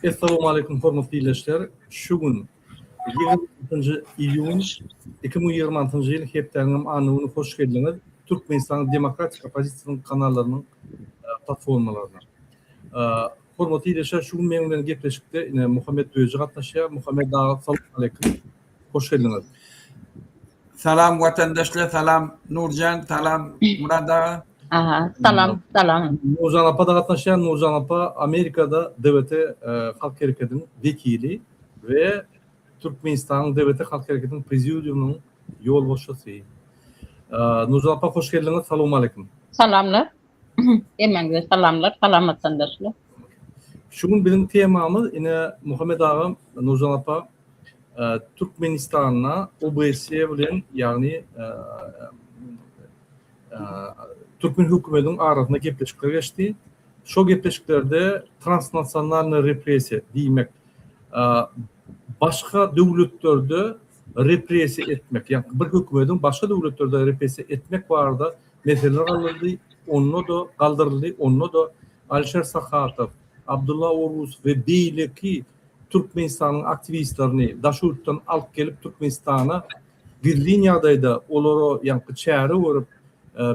Assalamu alaikum hormatly dinleyijiler. Şu gün 26 iyun 2026 yıl heptaňam anyny hoş geldiniz. Türkmenistan Demokratik Opozisiýanyň kanallarının platformalarına. Hormatly dinleyijiler, şu gün meň bilen gepleşikde Muhammed Döýje gatnaşýar. Muhammed ağa, assalamu alaikum. Hoş geldiniz. Salam vatandaşlar, salam Nurcan, salam Murad ağa. Salam. Nurcan apa da gatnaşýar. Nurcan apa Amerikada DBT Halk Hereketi'nin vekili ve Türkmenistan DBT Halk Hereketi'nin prezidiumunun yol başçısı. Nurcan apa hoş geldiniz. Selamun aleyküm. Salamlar. Emeňize salamlar. Salam vatandaşlar. Şugun bizim temamız yine Muhammed ağam, Nurcan apa Türkmenistan'a OBSE bilen yani Türkmen hükümetinin arasında gepleşikler geçti. Şu gepleşiklerde transnasyonal represiya diýmek, başka devletlerde represiya etmek, yani bir hükümetin başka devletlerde represiya etmek barada meseleler alındı, onu da kaldırıldı, onu da Alişer Sakhatov, Abdullah Oruz ve beýleki Türkmenistan'ın aktivistlerini Daşurt'tan alıp gelip Türkmenistan'a girdiğin ýagdaýda olary ýanky çäre görüp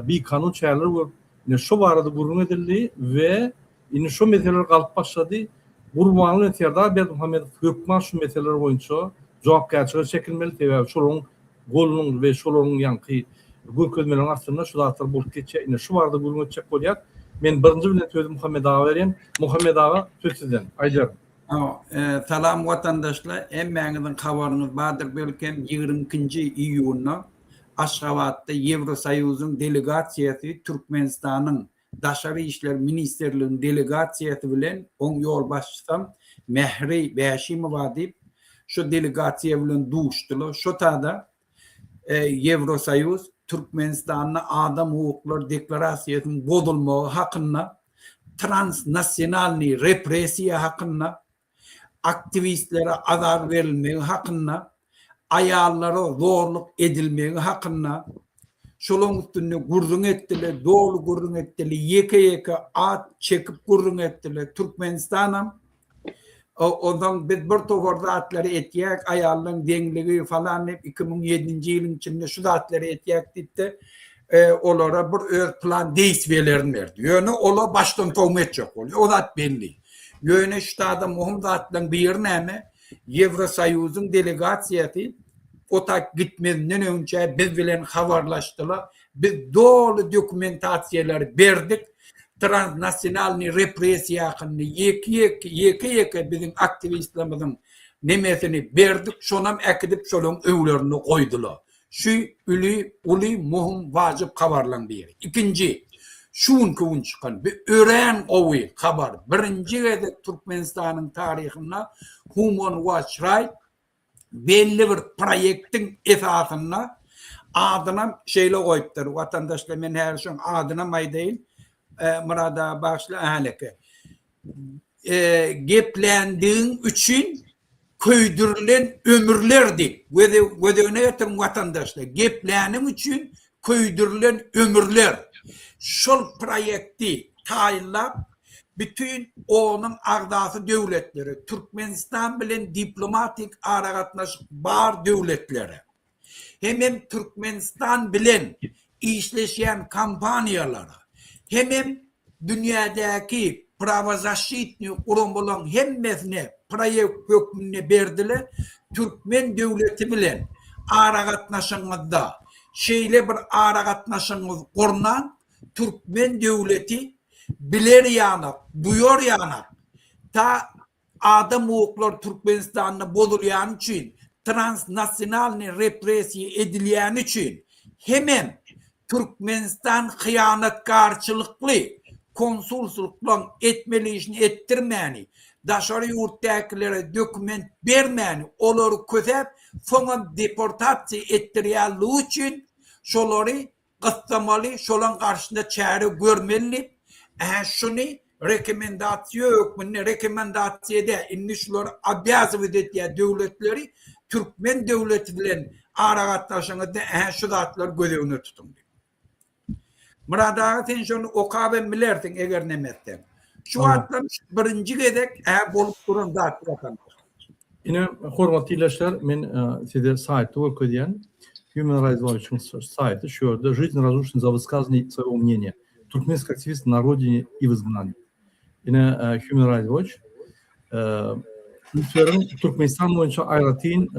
bir kanun çäreleri görüp şu barada gurrun edildi ve şu meseleler kalıp başladı. Gurbanly etýärde bir Muhammed hökümet şu meseleler boýunça jogapkärçiligi çekilmeli diýip şolaryň golunyň ve şolaryň ýanky görkezmelerin aslında şu zatlar bolup geçe şu barada gurrun etjek bolýar. Men birinji bilen sözü Muhammed ağa berýän. Muhammed ağa söz sizden. Aýdar. Salam vatandaşlar, emmeňizin habaryňyz bardyr belkem 22 iyunda Aşgabatda Ýewrosoýuzyň delegasiýasy Türkmenistanyň Daşary işler ministerliğinin delegasyası bilen on yol başçysam Mehri Beşimova diýip şu delegasiýa bilen duşdylar. Şu tada Ýewrosoýuz Türkmenistanyň adam hukukları deklarasiýasynyň bozulmagy hakynda, transnasional represiýa hakynda, aktivistlere azar verilmegi hakynda, ayallara zorluk edilmegi hakynda, şolun üstünde gurrun ettiler, doğru gurrun ettiler, yeke at çekip gurrun ettiler Türkmenistan'a. Ondan biz bir toğur zatları etiyek, ayarların dengligi falan hep 2007. yılın içinde şu zatları etiyek ditti. Olara bir öz plan değişmelerini verdi. Yani ola baştan toğum edecek oluyor. O zat belli. Yani şu da muhim zatların bir yerine Ýewrosoýuzyň delegasyasy o tak gitmeden önce biz bilen habarlaşdylar. Biz dolu dokumentasiýalar berdik. Transnasional represiýa hakynda yeke bizim aktivistlerimizin nemesini berdik. Şonam ekidip şolun öwlerini goýdular. Şu uly muhim wajyp habarlan bir. İkinci, şuun kıvın çıkan bir ören ovi habar. Birinci gezek Türkmenistan'ın tarihinde Human Rights Right belli bir proyektin esasında adına şeyle koyuptur. Vatandaşlar men her şey adına may değil. Murada başla ahaleke. Geplendiğin için köydürülen ömürlerdi. Ve ne yetin vatandaşlar? Geplenim için köydürülen ömürler. Şol proyekti tayinlap bütün onun agdası devletleri, Türkmenistan bilen diplomatik aragatnaşyk bar devletleri, hem Türkmenistan bilen işleşen kampanyalara, hem dünyadaki pravazashitni kurum bolan hemmesine proyekt hökmüne berdiler. Türkmen devleti bilen aragatnaşyňyzda şeýle bir aragatnaşyňyz gurnan Türkmen devleti biler ýanak, duýar ýanak. Ta adam hukuklar Türkmenistan'da bozulýan üçin, transnasional represiýa edilýän üçin, hemen Türkmenistan hyýanatkarçylykly konsulsuzlukla etmeli işini ettirmeni, daşary ýurtdakilere dokument bermeni, olary közep, soňa deportasiya etdirýänligi üçin şolary gıtlamaly, şolan karşısında çare görmeli. Şunu rekomendasiya hükmünde rekomendasiyede inişler abiyazı vedetiya devletleri Türkmen devleti bilen aragatlaşanıda şu zatlar gözüne tutun. Murad ağa sen şunu okabın bilersin eğer nemette. Şu atlamış birinci gedek bolup duran zat vatandaş. Yine hormatly ilaçlar, men size saytı okuyan Human Rights Watch сайты şurada жизнь разрушена за высказывание своего мнения. Туркменский активист на родине и в изгнании. Yine Human Rights Watch Türkmenistan boyunca ayratin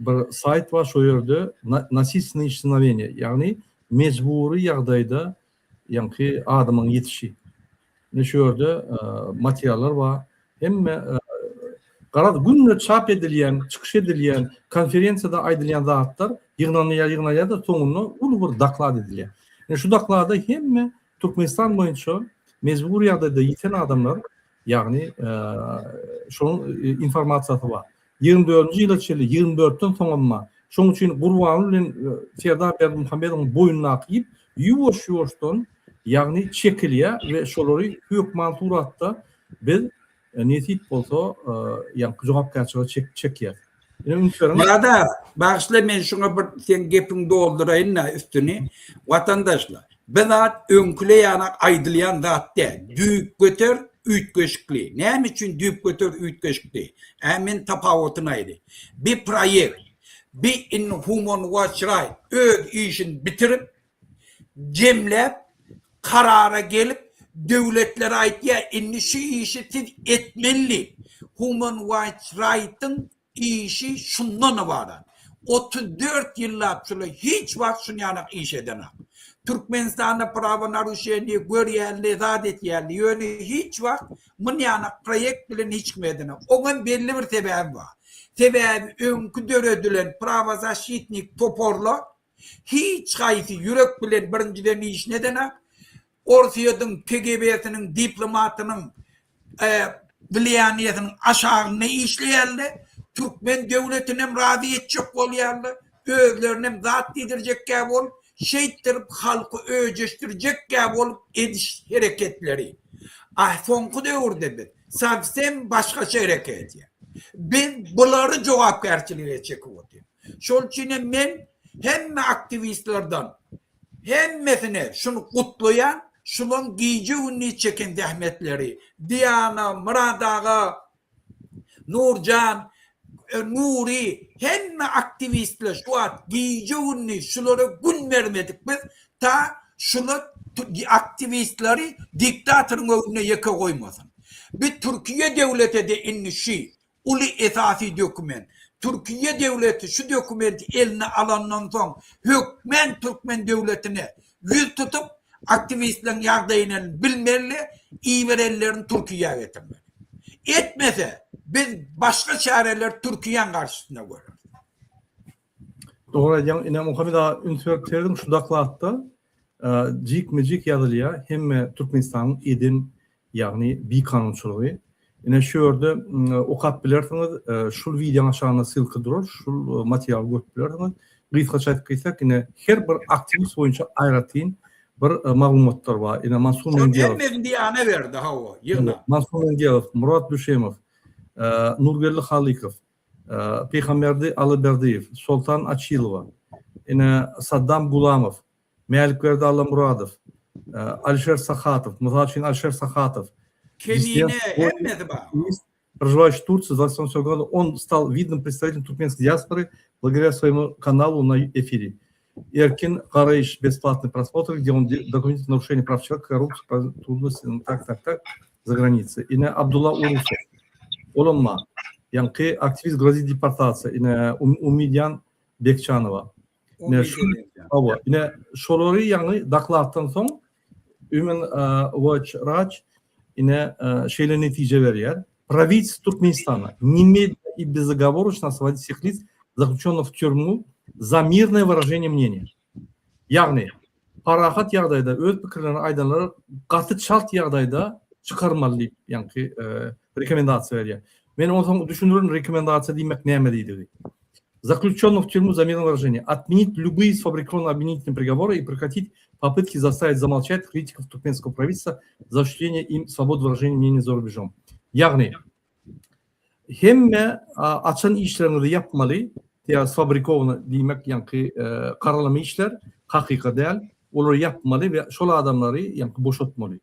bir sayt var şu yerde насильственное исчезновение, yani mecburi yağdayda yani adamın yetişi. Şu yerde materyaller var. Hem qarad günle çap edilen, çıkış edilen, konferensiyada aydilen zatlar yığınlanıya da sonunu ulu bir daklad edilen. Yani şu daklada hem Türkmenistan boyunca mecburi yağdayda yiten adamlar, yani şunun informasiyası var. 24. yıl içinde 24'ten sonra şunun için Qurbanlı Ferda Bermuhamedov'un boynuna akıyıp yuvoş-yuvoştan yani çekiliye ve şoları hükümet uğratta biz netit bolsa yani javapkarçılığı çekiyor. Burada bağışla men şuna bir sen gepin doldurayın na üstüne vatandaşlar. Bizzat önküle yanak aydılayan zatte düyük götür üç köşkli. Ne için düyük götür üç köşkli? Hemen tapavutunaydı. Bir proyekt, bir in human rights right öz işin bitirip cemlep karara gelip devletlere ait ya şu işi siz etmeli. Human rights right'ın işi şundan var. 34 yıllar sonra hiç vakit şunu yanak iş edemem. Türkmenistan'da prava naruşeni, görüyenli, zadet yerli, yönü hiç vakit bunun yanak proyekt bile hiç kimedene. Onun belli bir sebebi var. Sebebi önkü dörödülen prava zaşitnik toporla hiç kayısı yürek bilen birinciden iş nedene Orsiyo'nun KGB'sinin diplomatının vilayaniyetinin aşağına işleyerli. Türkmen devletinin razı edecek oluyorlar. Özlerinin zat didirecek gibi olup şeyittirip halkı öceştirecek gibi olup ediş hareketleri. Sonku devirde biz. Savsem başka şey hareket. Biz bunları cevapkarçılığa çekiyoruz. Şol için ben hem aktivistlerden hemmesine şunu kutlayan, şunun giyici ünlü çeken zahmetleri, Diana, Murat Ağa, Nurcan, Nuri, hem aktivistler şu an giyici ünlü şunlara gün vermedik biz, ta şunu aktivistleri diktatörün önüne yaka koymasın. Bir Türkiye devleti de inni şey, ulu esası doküment. Türkiye devleti şu dokumenti eline alandan sonra hükmen Türkmen devletine yüz tutup aktivistlerin yardımıyla bilmeli, iyi verenlerin Türkiye'ye getirmeli. Etmese biz başka çareler Türkiye'nin karşısına koyarız. Doğru, yani inem Muhammed Ağa ünsörtlerdim şu daklatta cik yazılıya hem Türkmenistan'ın edin yani bir kanunçuluğu. Yine şu yerde okap bilirsiniz, şu videonun aşağına silki durur, şu materyal görüp bilirsiniz. Kıyıtkaç aytıp kıysak, yine her bir aktivist boyunca ayratayın bir malumatlar var. Yine Mansur Mendialov. Hem diyane verdi hava. Mansur Mendialov, Murat Düşemov, Nurgelli Halikov, Peygamberdi Alıberdiyev, Sultan Açilova, yine Saddam Gulamov, Melikverdi Allamuradov, Alişer Sakhatov, Muzafin Alişer Sakhatov. Кемине эммеди бар. Проживающий в Турции, 27 года, он стал видным представителем туркменской диаспоры благодаря своему каналу на эфире. Эркин Караиш, бесплатный просмотр, где он документирует нарушение прав человека, коррупцию, трудности, так, за границей. И Абдулла Урусов, Олонма, Янки, активист грозит депортация. И Умидян Бекчанова. И Шолори Яны докладтан соң, Human Watch Raj, yine şeyle netice veriyor. Правительство Туркменистана немедленно и безоговорочно освободить всех лиц, заключенных в тюрьму, за мирное выражение мнения. Yani parahat yağdayda öz pikirlerini aydanları katı şart yağdayda çıkarmalı yani rekomendasiya veriyor. Ben o zaman düşünürüm rekomendasiya demek neydi? Заключенных в тюрьму за мирное выражение. Отменить любые сфабрикованные обвинительные приговоры и прекратить попытки заставить замолчать критиков туркменского правительства за осуществление им свободы выражения мнений за рубежом. Yani hem açan işlerini de yapmalı, ya sfabrikovаны demek yani karalama işler, hakika değil, onları yapmalı ve şöyle adamları yani boşaltmalı.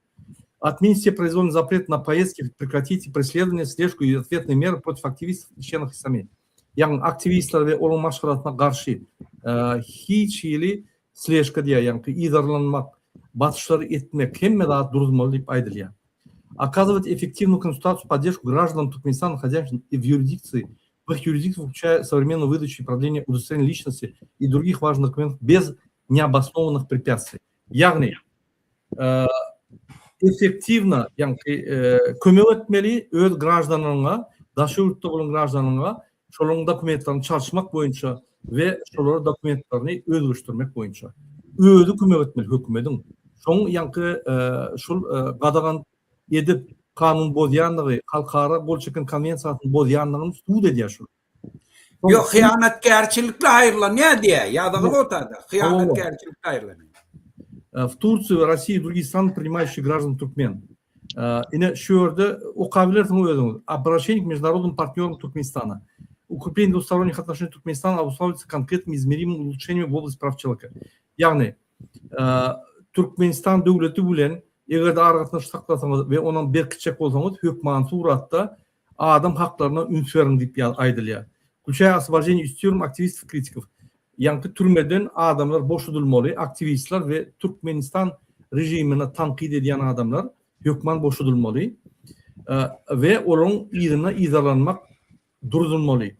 Отмените произвольный запрет на поездки, прекратите преследование, слежку и ответные меры против активистов и членов их семей. Yani aktivistler ve onun maşgılatına karşı hiç ili слежка diye yani idarlanmak, batışları etmek hemme daha durulmalı deyip aydılıyor. Оказывать эффективную консультацию, поддержку гражданам Туркменистана, находящихся в юрисдикции, в их юрисдикции, включая современную выдачу и продление удостоверения личности и других важных документов без необоснованных препятствий. Yani effektivna yani kömek etmeli öz gражданlarına, daşı yurtta bolan gражданlarına şolun dokumentlerini çalışmak boyunca ve şolary dokumentlerini özleştirmek boyunca özü kömek etmeli hökümetin. Şoň ýanky şol gadagan edip kanun bozýanlygy, halkara gol çeken konwensiýasyny bozýanlygyny suud edýär şol. Yok hıyanetkarçılıkla ayrılan ne diye? Yadığı ortada. Hıyanetkarçılıkla ayrılan. В Турции, в России и другие страны, принимающие граждан туркмен. И şu yerde o kabiletin обращение к международным партнерам Туркменистана. Укрепление двусторонних отношений Туркменистана обуславливается конкретными измеримыми улучшениями в области прав человека. Yani Türkmenistan devleti bilen eğer de arasında saklasanız ve onun berkitecek olsanız hükman suratda adam haklarına üns verin deyip aydılıyor. Включая освобождение istiyorum aktivist kritikов. Yani türmeden adamlar boşudulmalı, aktivistler ve Türkmenistan rejimine tankit eden adamlar hükman boşudulmalı ve onun yerine izalanmak durdurulmalı.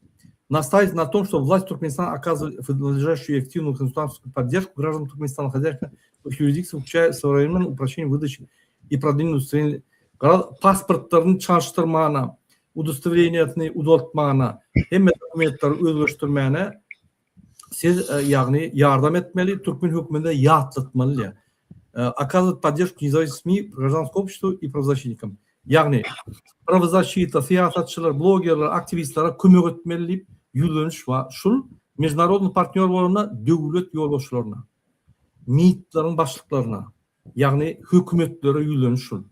Настаивает на том, что власть Туркменистана оказывает надлежащую и активную консультацию поддержку граждан Туркменистана, находящихся в их юрисдикции, включая современное упрощение выдачи и продление удостоверения. Паспорттарын çalıştırmağına, удостоверениятны udaltmağına, hem dokumentleri özleştirmağına siz yani yardım etmeli, Türkmen hükümünde yatlatmalı. Оказывать поддержку независимым СМИ, гражданскому обществу и правозащитникам. Yani правозащита, siyasetçiler, bloggerler, aktivistlere kömek etmeli deyip yüzleniş var. Şul, международный partnerlerine, devlet yoldaşlarına, MİT'lerin başlıklarına, yani hükümetlere yüzleniş şul.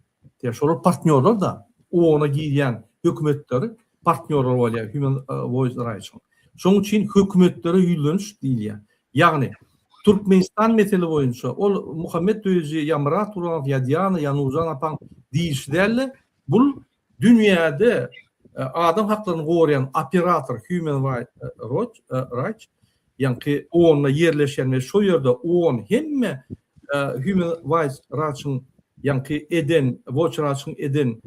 Yani şolar partnerler da, o ona giyen hükümetleri partnerler var Human Voice Rights. Şoň üçin hükümetlere yüzleniş değil. Yani Türkmenistan mesele boyunca ol Muhammed Döweci, Yamrat Uran, Yadyan, Yanuzan apan diýişlerle bu dünyada adam haklarını gorayan operator Human Rights yani onunla yerleşen ve şu yerde on hemme Human Rights'ın yani eden, Watch Rights'ın eden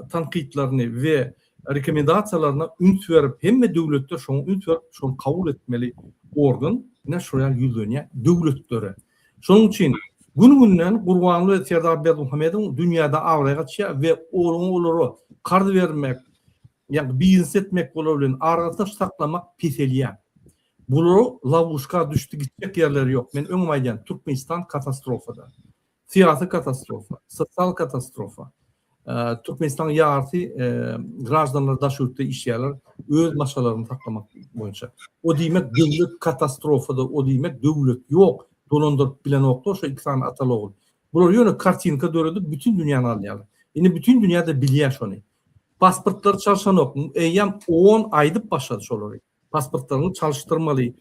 tankitlerini ve rekomendasyalaryna üns verip hemme döwletler şoň üns verip şoň kabul etmeli organ national ýüzüne döwletlere. Şoň üçin gününden Gurbanly Serdar Bermuhamedin dünyada awraýa gatşýar we olary kardy bermek, ýa-ni biznes etmek bolan arasynda saklamak peselýär. Bulary lawuşka düşdi gitjek ýerleri ýok. Men öňüm aýdan Türkmenistan katastrofada. Siyasi katastrofa, sosyal katastrofa. Türkmenistan ýarty gражданlar daş ýurtda işleýärler, öz maşalaryny saklamak boýunça. O diýmek döwlet katastrofada, o diýmek döwlet ýok. Dolandyryp bilen oklar şu iki tane atalog. Bular ýöne kartinka döredip bütün dünýäni alýarlar. Indi bütün dünýäde bilýär şonu. Pasportlar çalışan ok. Eýem 10 aýdyp başlady şolary. Pasportlaryny çalıştyrmaly.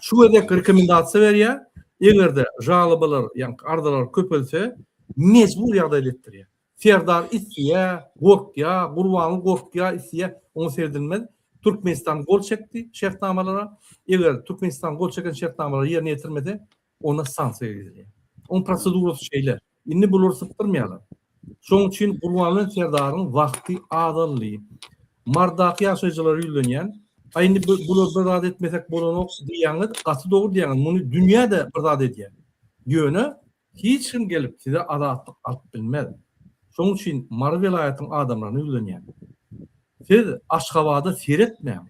Şu edek rekomendasiýa berýär. Egerde jalybalar, ýa-ni ardalar köpelse, mecbur ýagdaýda etdirýär. Serdar isýä, gorkýa, Gurbanly gorkýa isýä, onu serdilmez. Türkmenistan gol çekdi şertnamalara. Eger Türkmenistan gol çeken şertnamaları ýerine ýetirmede, ona sanksiýa edilýär. Onun prosedurasy şeýler. Indi bular sypdyrmaýarlar. Şoň üçin Gurbanly Serdaryň wagty adally. Mardaky ýaşaýjylar ýülenýän, aýny bular bir etmesek bolanok diýýäňiz, gaty dogry diýäňiz. Muny dünýäde bir edýär. Ýöne hiç kim gelip size adatlyk alyp bilmez. Şoň üçin Mar vilayatyň adamlaryny ýülenýär. Siz Aşgabatda seretmeň.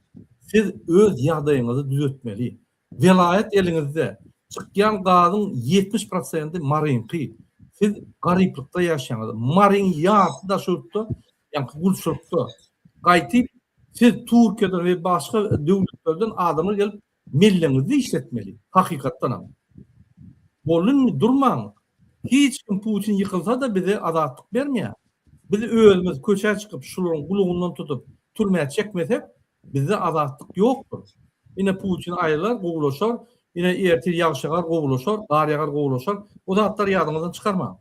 Siz öz ýagdaýyňyzy düzeltmeli. Vilayat eliňizde çykýan gazyň 70% marynky. Siz garyplykda ýaşaýaňyz. Maryn ýarda şurtda, ýa-ni gulşurtda. Gaýtyp siz Türkiýeden we başga döwletlerden adamlar gelip milliňizi işletmeli. Hakykatdan ham. Bolunmy durmaň. Hiç kim Putin yıkılsa da bize adatlyk bermeýär. Biz özümüz köçe çıkıp şularyň gulugundan tutup türmäge çekmesek bizde adatlyk ýokdur. Ine Putin aýlar, gowulaşar, ine ertir ýagşagar gowulaşar, garyagar gowulaşar. O zatlar ýadymyzdan çykarma.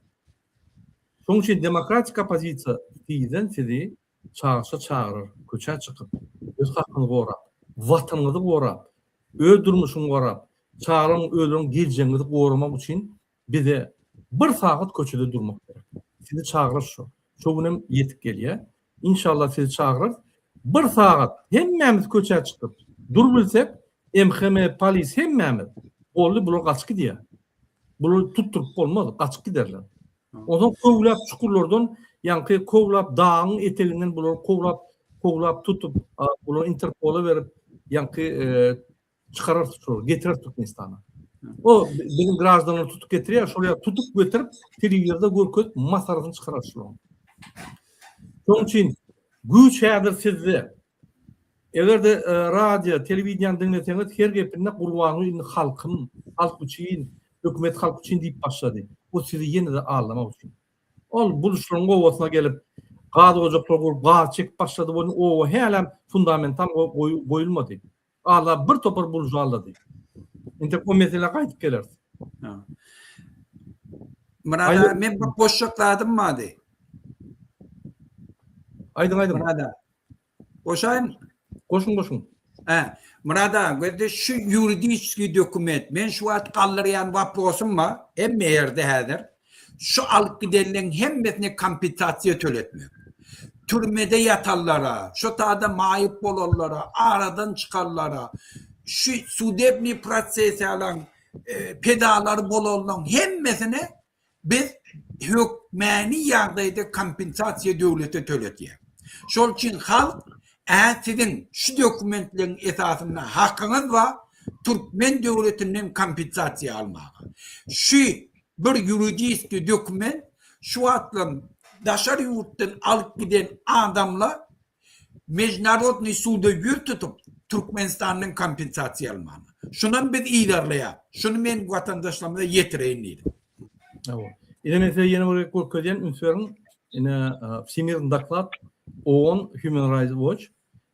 Şoň üçin demokratik opozisiýa diýden sizi çağırsa çağırır, köçe çıkıp, öz hakkını gorap, vatanını gorap, öz durmuşunu gorap, çağırın ölürün geleceğini goramak için bize bir saat köçede durmak gerek. Sizi çağırır şu. Şu günem yetip gelýär. İnşallah sizi çağırır. Bir saat hemmemiz köçe çıkıp dur bilsek, MHM, polis hemmemiz oldu bular kaçık diýär. Bular tutturup bolmaz, kaçık giderler. Odan kovlap çukurlardan, yani kovlap dağın eteğinden bular kovlap tutup, bular Interpol'a verip, yani çıkarar tutur, getirir Türkmenistan'a. O benim grajdanları tutup getiriyor, şuraya tutup getirip, televizyonda görküp, masarasını çıkarar şuraya. Onun için, güç yadır sizde. Eğer de radyo, televizyon dinleseniz, her gepinde kurbanı halk için, hükümet halk için deyip başladı. O sizi yine de ağlamak için. Ol buluşların ovasına gelip gazı ocaklar kurup gaz çekip başladı. O halen fundamental koyulmadı. Allah bir topar bulucu ağladı. İntek o mesele kayıt gelir. Murada men bir boşlukladım mı adı? Aydın. Murada. Boşayım. Koşun. Murada, gördü şu yuridik dokument, men şu at kaldırıyan vaprosum var, hem yerde hedir. Şu alıp gidenlerin hemmesine kompensasiya töletmiyor. Türmede yatarlara, şu taada mayıp olanlara, aradan çıkarlara, şu sudebni prosesi alan pedaları bolanların hemmesine biz hükmeni yardayda kompensasiya devlete töletiyor. Şol için halk sizin şu dokumentlerin esasında hakkınız var, Türkmen devletinden kompensasiya almağa. Şu bir yuridik dokument, şu atlan daşarı yurttan alıp giden adamla mecnarodni suda yurt tutup Türkmenistan'dan kompensasiya almağı. Şundan biz ilerleyip, şunu men vatandaşlarımıza yetireyim dedim. Evet. Yine mesela yeni bir korkuyan ünsürün yine Всемирный доклад ООН Human Rights Watch,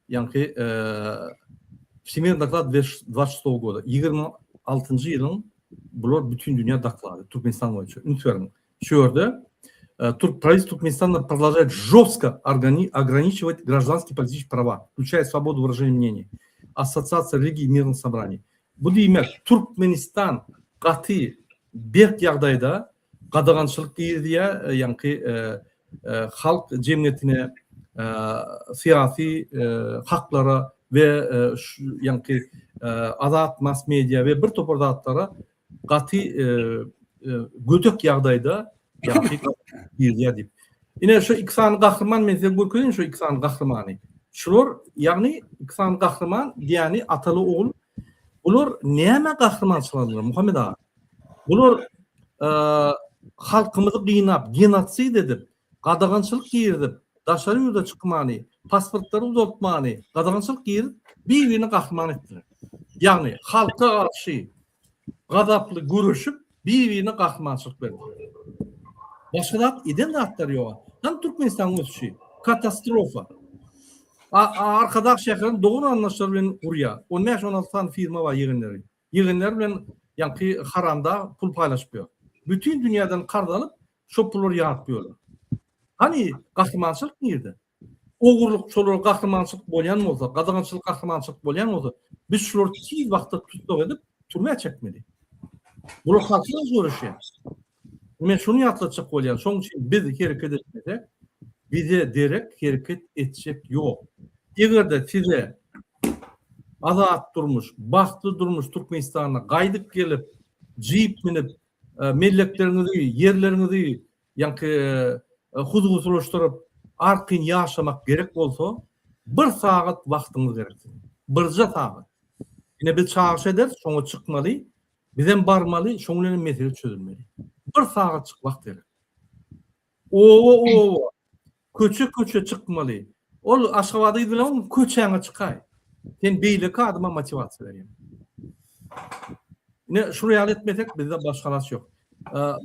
yani Всемирный доклад 26 года, 26 yılın bunlar bütün dünya dokladı, Türkmenistan boyunca. Ünsürün. Şurada правительство Туркменистана продолжает жестко ограничивать гражданские политические права, включая свободу выражения мнений, ассоциация религий и мирных собраний. Bu demek Türkmenistan katı bir yağdayda qadağançılık girdiye, yani halk cemiyetine, siyasi haklara ve yani adat, mass media ve bir topar dağıtlara katı götök yağdayda yani girdiye deyip. Yine şu iksan kahraman mesela görküyorsun şu iksan kahramanı. Şular yani iksan kahraman yani atalı oğul. Bunlar neyme kahramançılardır Muhammed Ağa? Bunlar halkımızı kıynap, genotsid edip, qadağançılık girdip, daşarı yurda çıkmanı, pasportları uzatmanı, qadağançılık girdip, birbirini kahraman ettiler. Yani halka karşı gadaplı görüşüp, birbirini kahramançılık verdiler. Başka da eden de atlar yok. Tam Türkmenistan'ın ötüşü. Katastrofa. Arkadaş şehrin doğru anlaşılır buraya. 15-16 tane firma var yığınları. Yığınlar ben yani haramda pul paylaşmıyor. Bütün dünyadan kardalıp şu pulları yaratmıyorlar. Hani kahramançılık nerede? Oğurluk çoluğu kahramançılık bolyan mı olsa, qadağançılık kahramançılık bolyan mı olsa, biz şuları tez vaxtda tutup edip türmeye çekmeli. Bunu halkına zoruşuyor. Ben şunu yatlatacak bolyan. Şunun için biz hareket etmesek, bize direkt hareket edecek yok. Eğer de size azat durmuş, baktı durmuş Türkmenistan'a kaydık gelip, jip minip, milleklerinizi, yerlerinizi yani huzurlaştırıp arkın yaşamak gerek olsa bir saat vaktiniz gerek. Birce saat. Yine biz çağrış ederiz, sonra çıkmalı, bizden barmalı, şunların mesele çözülmeli. Bir saat çık vakt gerek. Köçe çıkmalı. Ol Aşgabat'ı bilen köçeğine çıkay. Sen beylik adıma motivasyon vereyim. Ne şuraya etmesek bizde başkanası yok.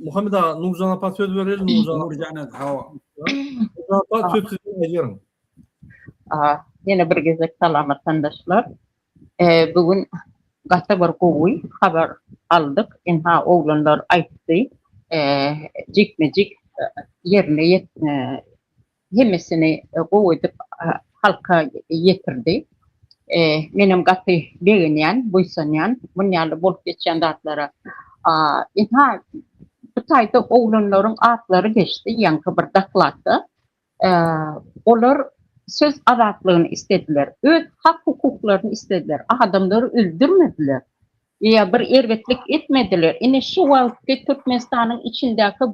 Muhammed Ağa, Nurcan Apa söz verelim. Nurcan'a Apa söz sizin ediyorum. Yine bir gezek salam vatandaşlar. Bugün gazeteler kovuy haber aldık. İnha oğlanlar ayıttı. Cikmecik yerine hemesini koyup halka yetirdi. Benim gatı beğenen, buysanyan, bunlarla bol geçen datlara. İnha bu tayda oğlanların adları geçti, yankı bir daklattı. Onlar söz azadlığını istediler, öz hak hukuklarını istediler, adamları öldürmediler. Ya bir ervetlik etmediler. Yine şu vakti Türkmenistan'ın içindeki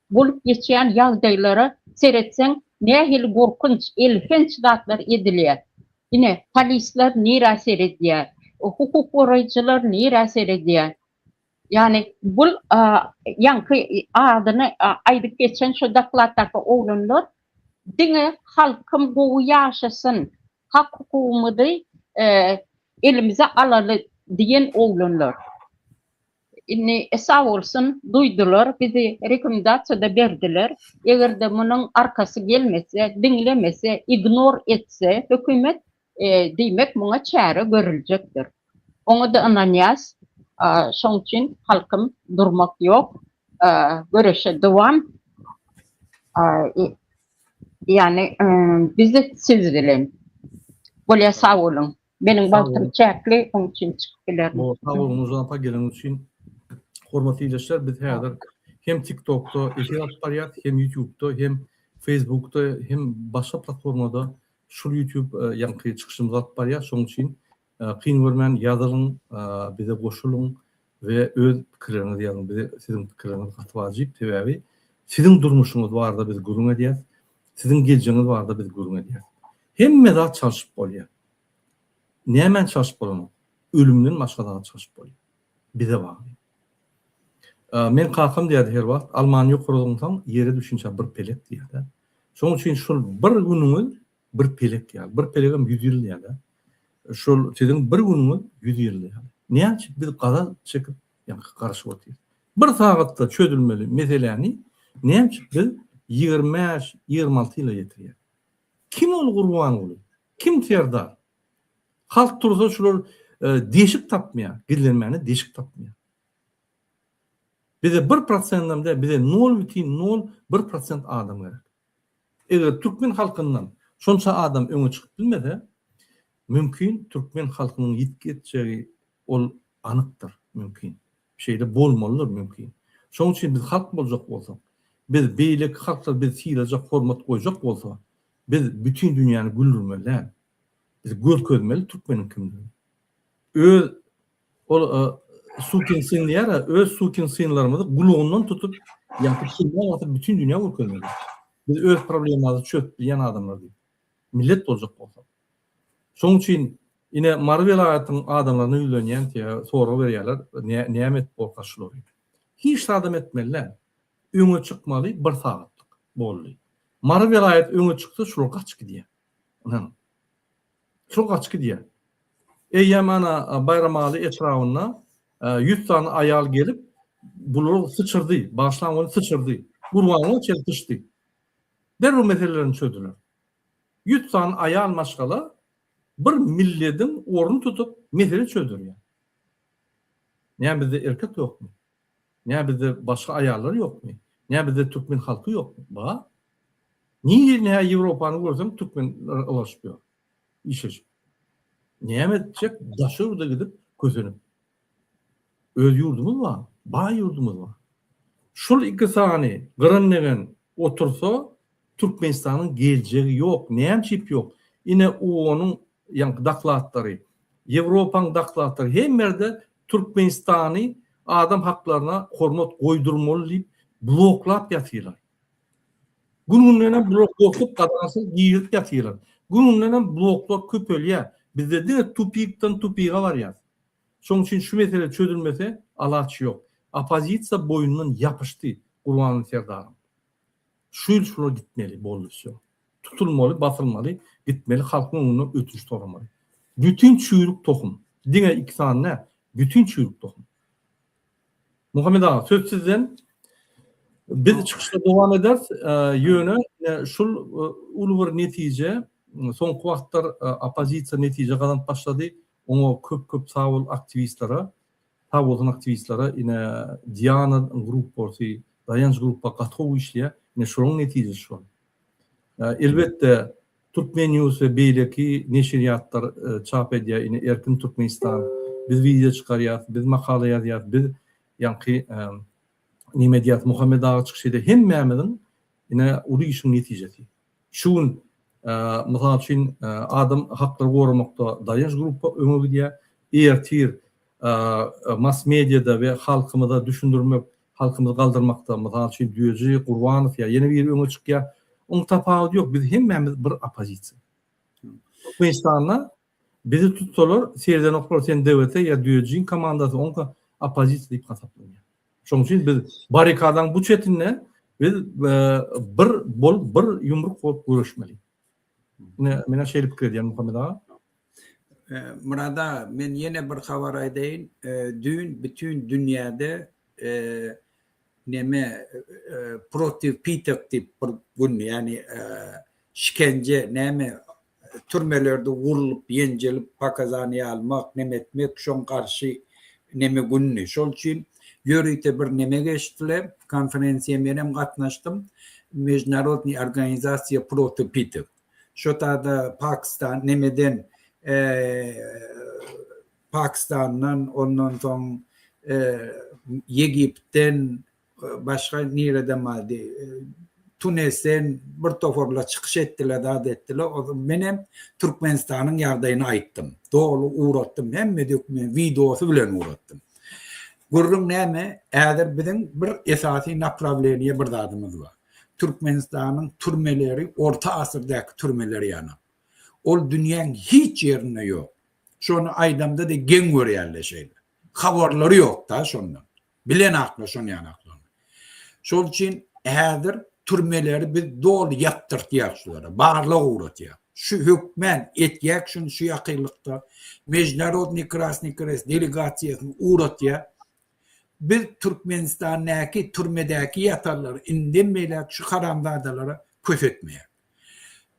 bolup geçen yağdayları seyretsen nehil korkunç, ilginç datlar ediliyor. Yine polisler nira seyrediyor, hukuk koruyucular nira seyrediyor. Yani bu yankı adını aydık geçen şu daklattaki oğlanlar dine halkım bu yaşasın, hak hukukumuzu elimize alalı diyen oğlanlar. Sağ olsun duydular, bizi rekomendasyada verdiler. Eğer de bunun arkası gelmese, dinlemese, ignor etse hükümet demek buna çare görülecektir. Onu da anlayacağız. Şunun için halkım durmak yok. Görüşe devam. Yani bizi sizdirin. Böyle sağ olun. Benim baltım çekli, onun için çıktılar. Bu sağ olun uzanapa gelen için hormatly izleyiciler, biz hazır hem TikTok'ta efir alıp barıyat, hem YouTube'da, hem Facebook'ta, hem başka platformada şu YouTube yankı çıkışımızı alıp barıyat. Şunun için kıyın vermen, yazılın, bize koşulun ve öz fikirlerinizi yazın. Bize sizin fikirlerinizi katı vacip, tevavi. Sizin durmuşunuz var da biz gurun ediyaz. Sizin geleceğiniz var da biz gurun ediyaz. Hem meda çalışıp oluyor. Ne hemen çalışıp oluyor? Ölümünün başka daha çalışıp oluyor. Bize bağlı. Men kalkam diýdi her wagt Almanya kurulundan yere düşünçe bir pelek diýdi. Şoň üçin şol bir günüňiz bir pelek ýaly. Bir pelegem 100 ýyl ýaly. Şol sizin bir günüňiz 100 ýyl ýaly. Näçe biz gaza çekip ýa-ni garaşyp otyr. Bir sagatda çödülmeli meseleni näçe biz 25-26 ýyla ýetirýär. Kim ol gurban bolar? Kim terdar? Halk tursa şolar deşik tapmaýar, gidilmeni deşik tapmaýar. Bize 1%'dan da bize 0,01% adam gerek. Eğer Türkmen halkından şonça adam öňe çykyp bilmese, mümkin Türkmen halkynyň ýetgejegi ol anykdyr, mümkin. Şeýle bolmalydyr, mümkin. Şoň üçin biz halk boljak bolsak, biz beýleki halklar biz siýlejek hormat goýjak bolsa, biz bütün dünýäni güldürmeli. Biz göz közmeli Türkmeniň kimligi. Öz sukin sinliyara öz sukin sinlarımızı guluğundan tutup yapıp sinler atıp bütün dünya vurkulmalı. Biz öz problemimizi çöp bilen adamlar değil. Millet olacak olsa. Şoň üçin yine Marvel hayatın adamlarını ýülenýän diýe soru berýärler. Nämet bolkaşylar. Hiç adam etmeliler. Öňe çykmaly bir sagatlyk boldy. Marvel hayat öňe çyksa şol gaç gidýär. Şol gaç gidýär. Eýemana bayramaly etrawyna 100 tane ayal gelip bunu sıçırdı. Başlan onu sıçırdı. Kurbanını çeltişti. Derru meselelerini çözdüler. 100 tane ayal maşgala bir milletin orunu tutup mesele çözdürüyor. Ne bizde erkek yok mu? Ne bizde başka ayarlar yok mu? Ne bizde Türkmen halkı yok mu? Ba? Niye ne Avrupa'nı görsem Türkmen ulaşmıyor. İşe. Ne edecek? Daşır da gidip közünüp. Öz yurdumuz var, bağ yurdumuz var. Şol iki sani gırınlegen otursa Türkmenistan'ın geleceği yok, neyemçip yok. Yine onun daklatları, Avrupa'nın daklatları hem yerde Türkmenistan'ı adam haklarına hormat koydurmalı deyip bloklap yatıyorlar. Gününlerine blok kokup kadansı giyirip yatıyorlar. Gününlerine bloklar köpölüyor. Bizde de tupikten tupiğe var ya. Şoň üçin şu mesele çözülmese alaç yok. Opozisiýa boyundan yapıştı Gurbanly serdarym. Şu şuna gitmeli bolýar. Tutulmaly, basylmaly, gitmeli halkyň onu ötüş toramaly. Bütün çüýrük tohum. Diňe iki sany bütün çüýrük tohum. Muhammed ağa söz sizden. Biz çıkışda dowam ederiz. Ýöne şul ulu bir netije soňky wagtlar opozisiýa netije gadan başlady. Onu köp sağ ol aktivistlere, sağ olun aktivistlere yine Diana grupporsi dayanç gruppa kathow işliýär. Ne şonuň netijesi şu. Elbette Türkmen News ve beýleki neşriyatlar çap edýär. Ine Erkin Türkmenistan, biz video çıkarýar, biz makala ýazýar, biz ýanky nime diýär Muhammed Ağa çykşyda hemmämiň ine uly işiň netijesi. Şuň mysal üçin adam hakkary goramakda dayanç gruppa öňe gidýär. Ertir mass mediada we halkymyza düşündirmek, halkymyzy galdyrmakda mysal üçin Düýeci, Gurbanow ýa ýene bir öňe çykýar. Oň tapagy ýok. Biz hemmämiz bir opozisiýa. Türkmenistanda bizi tutsalar serden operasyon devlete ýa Düýeciň komandasy onka opozisiýa diýip hasaplanýar. Şoň üçin biz barikadan bu çetinle biz bir yumruk bolup görüşmeli. Mene şeýle pikir edýän Muhammed Ağa. Murada men yine bir habar aýdaýyn. Dün bütün dünyada neme protiv pitek tip bir gün yani şikence neme türmelerde vurulup yencelip pakazany almak neme etmek şoň karşı neme günni. Şol üçin ýörükde bir neme geçdiler. Konferensiýa menem gatnaşdym. Международный организация против питек. Şo tada Pakistan nemeden Pakistan'dan ondan soň Egipt'ten başga nereden maldy Tunes'ten bir toforla çykyş etdiler da etdiler. O menem Türkmenistanyň ýagdaýyny aýtdym. Dogry uğratdym. Hemme dokument videosy bilen uğratdym. Gurrun näme? Äder biziň bir esasy направление bir zadymyz bar. Türkmenistanyň türmeleri orta asyrdaky türmeleri ýana. Ol dünýäň hiç ýerinde ýok. Şonu aýdamda da geň görýärleşýär. Habarlary ýok da şondan. Bilen akly şonu ýanaklar. Şol üçin häzir türmeleri biz dol ýatdyrtýar şulara. Barlyk uğratýar. Şu hökmen etjek şunu şu ýakynlykda Международный Красный Крест delegasiýasyny uğratýar. Biz Türkmenistanyňky türmedäki ýatarlar indemeýler şu haramzadalara kösetmeýär.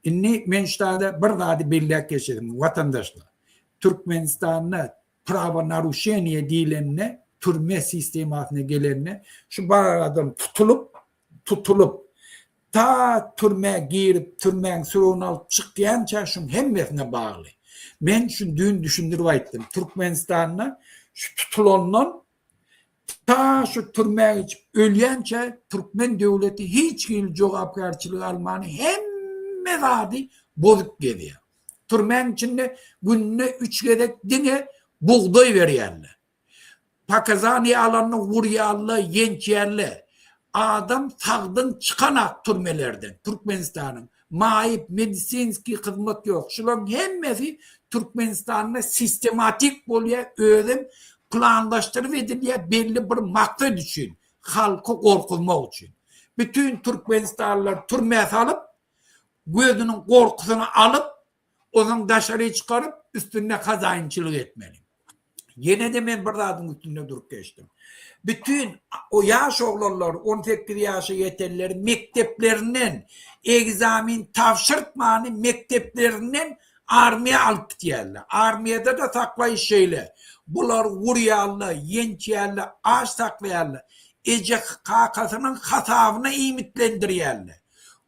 Inni men ştada bir zady belläp geçerim watandaşlar. Türkmenistanyň prava narušenije diýilenne türme sistematyna gelenne şu bar adam tutulup ta türme girip türmeň suruny alyp çykýança şun hemmesine bagly. Men şu dün düşündirip aýtdym. Türkmenistanyň şu tutulandan ta şu türme içip ölýänçe Türkmen döwleti hiç hil jogapkarçylyk almany hemme zady bozup gelýär. Türmen içinde gününe 3 gedek dine buğday berýärler. Pakazany alanyny vurýarlar, ýençýärler. Adam sagdyn çıkanak türmelerden, Türkmenistanyň maýyp medisinski hyzmat ýok. Şularyň hemmesi Türkmenistanyň sistematik bolýar, öýdüm planlaşdyrıp edilýär belli bir maksat üçin, halky gorkutmak üçin. Bütün Türkmenistanlılar türmäe salyp, gözüniň gorkusyny alyp, onuň daşary çykaryp üstüne kazaynçylyk etmeli. Yine de men bir zadyň üstünde durup geçdim. Bütün o yaş oglanlar 18 ýaşa ýetenler mekteplerinden egzamin tapşyrtmany mekteplerinden armiýa alyp gitýärler. Armiýada da saklaýyş şeýle. Bular vurýarlar, ýençýärler, aş saklaýarlar. EJKK'synyň hasabyna imitlendirýärler.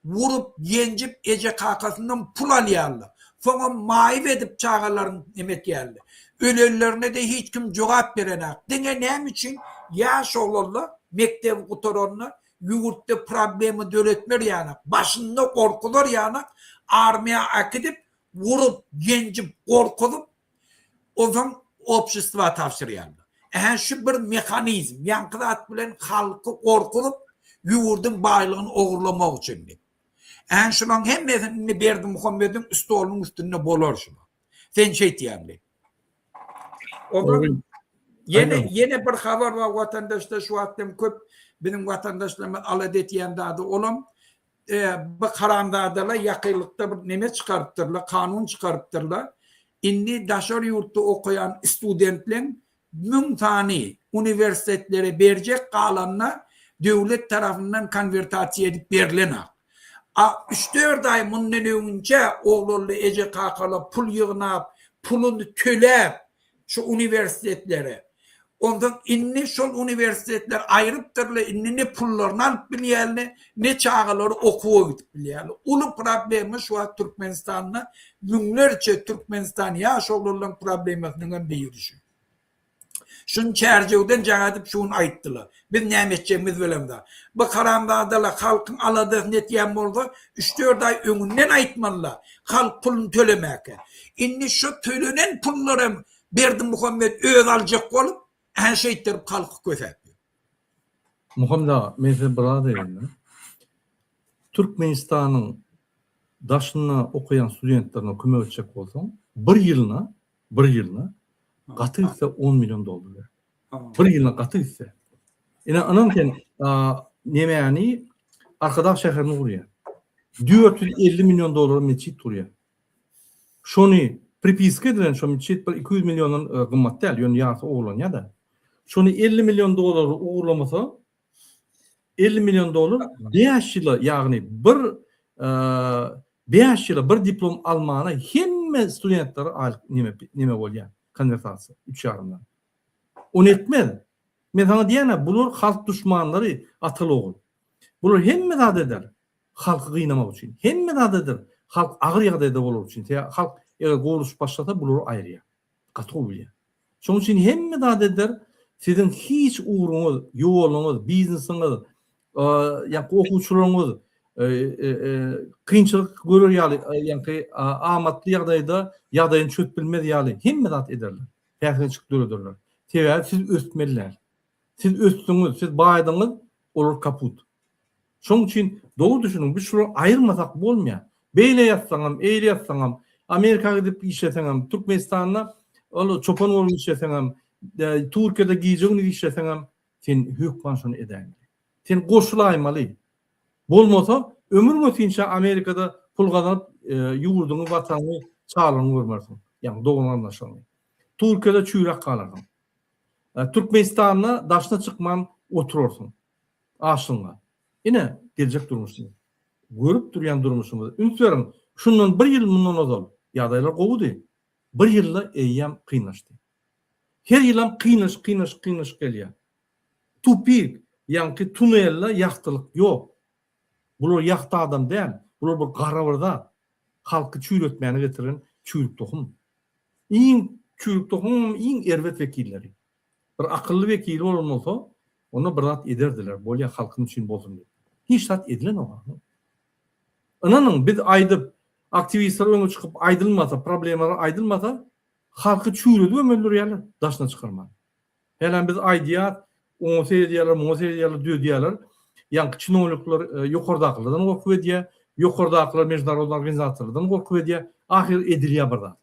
Vurup ýenjip EJKK'syndan pul alýarlar. Soňra maýyp edip çağalaryň emetýärler. Ölenlerine de hiç kim jogap berenak. Diňe näme üçin ýaş oglanlar mektep gutaranlar ýurtda problemi döretmer ýanak. Başynda gorkular ýanak. Armiýa akidip vurup ýenjip gorkulyp ozan opşestva tapşyrýarlar. Şu bir mekanizm, ýankylat bilen halky gorkulyp ýurdyň baýlygyny ogurlamak üçin. Şunyň hemmesini berdi Muhammediň üstolunyň üstünde bolar şu. Sen şeýtýärli. Yine bir haber var vatandaşta şu atdım köp benim vatandaşlarıma alet etýän dady olam. Bu haramdadalar yakınlıkta bir neme çıkarttırlar, kanun çıkarttırlar. İnni daşar yurtta okuyan studentlerin mümtani üniversitelere berjek kalanına devlet tarafından konvertasiya edip berilen. 3-4 ay bundan önce oğlulu EJKK'la pul yığınap, pulunu tölep şu üniversitelere Ondan inni şol üniversitetler ayrıptırlı inni ne pullarını alıp bilýärli, ne çağaları okuwa gidip bilýärli. Ulu problemi şu an Türkmenistan'da günlerce Türkmenistan yaş olan problemlerinin biri şu. Şun çerçeveden jaňadyp şunu aýtdylar. Biz nämetçemiz bilemde. Bu karamdagda halkyň aladyğı netýän boldy. 3-4 ay öňünden aýtmalylar. Halk pulunu tölemeke. Inni şu tölenen pullarym Berdim Muhammed öz aljak bolup her şey terip halky kösätdi. Muhammed ağa, men size bir ada edeyim. Türkmenistan'ın daşına okuyan studentlerine kömek edecek bolsaň, bir ýylyna gaty ise 10 milyon dolar. Bir ýylyna gaty ise. Ine ananken nemäni arkadaş şäherini gurýar. 450 milyon dolar meçit durýar. Şonu pripiska edilen şu meçit 200 milyonun gymmat däl, ýöne ýarty oglan ýa-da. Şonu 50 milyon dolar uğurlamasa 50 milyon dolar 5 ýyla, ýagny bir 5 ýyla bir diplom almana hemme studentler nime bolýar? Konvertasiýa 3 ýarymdan. Onu etmedi. Men sana diýene bular halk düşmanlary atyl ogul. Bular hemme zat eder. Halky gıynamak üçin. Hemme zat eder. Halk agyr ýagdaýda bolar üçin. Halk eger gowruş başlasa bular aýrýar. Gaty bolýar. Şoň üçin hemme zat eder. Sizin hiç uğruňyz, ýoluňyz, biznesiňiz, okuwçylaryňyz kynçylyk görür ýaly, amatly ýagdaýyny çöp bilmez ýaly hemme zat ederler. Häzirçik döredirler. Tebäri siz ösmeliler. Siz ösdüňiz, siz baýdyňyz, olar kaput. Şoň üçin dogry düşünün, biz şunu aýyrmasak bolmaýar. Beýle ýatsaňam, eýle ýatsaňam, Amerikaga gidip işleseňam, Türkmenistanda ol çopan bolup işleseňam, Türkiýede giýjegini işleseňam, sen hökman şunu edäň. Sen goşulaýmaly. Bolmasa ömür boýunça Amerikada pul gazanyp ýurduňy, watanyny çağlaryň görmersiň. Ýani dogry anlaşylan. Türkiýede çüýrak galarsyň. Türkmenistanda daşna çykman oturursun. Aşyňa. Ine geljek durmuşsun. Görüp durýan durmuşsyňyz. Ünsüyorum, şundan bir ýyl mundan ozal. Ýagdaýlar gowudy. Bir ýylda eýýam kynlaşdy. Her ýylam kynlaş gelýär. Tupik, ýani tunella ýaktylyk ýok. Bular ýakty adam däl. Bular bir garabarda halky çüýretmäni getiren çüýrük tohum. Iň çüýrük tohum, iň erwet wekilleri. Bir akıllı vekili bolmasa, onu bir zat ederdiler. Bolýa halkyň üçin bolsun diýip. Hiç zat edilen o. Ananyň biz aýdyp aktivistler öňe çykyp aýdylmasa, problemler aýdylmasa, halky çüýredip ömürler ýaly daşna çykarman. Helen biz aýdýar, onu seýdýärler, döýdýärler. Ýa-ni çynowlyklar ýokardakylardan gorkup edýär, ýokardakylar mejnarod organizasiýalardan gorkup edýär. Ahir edilýär bir zat.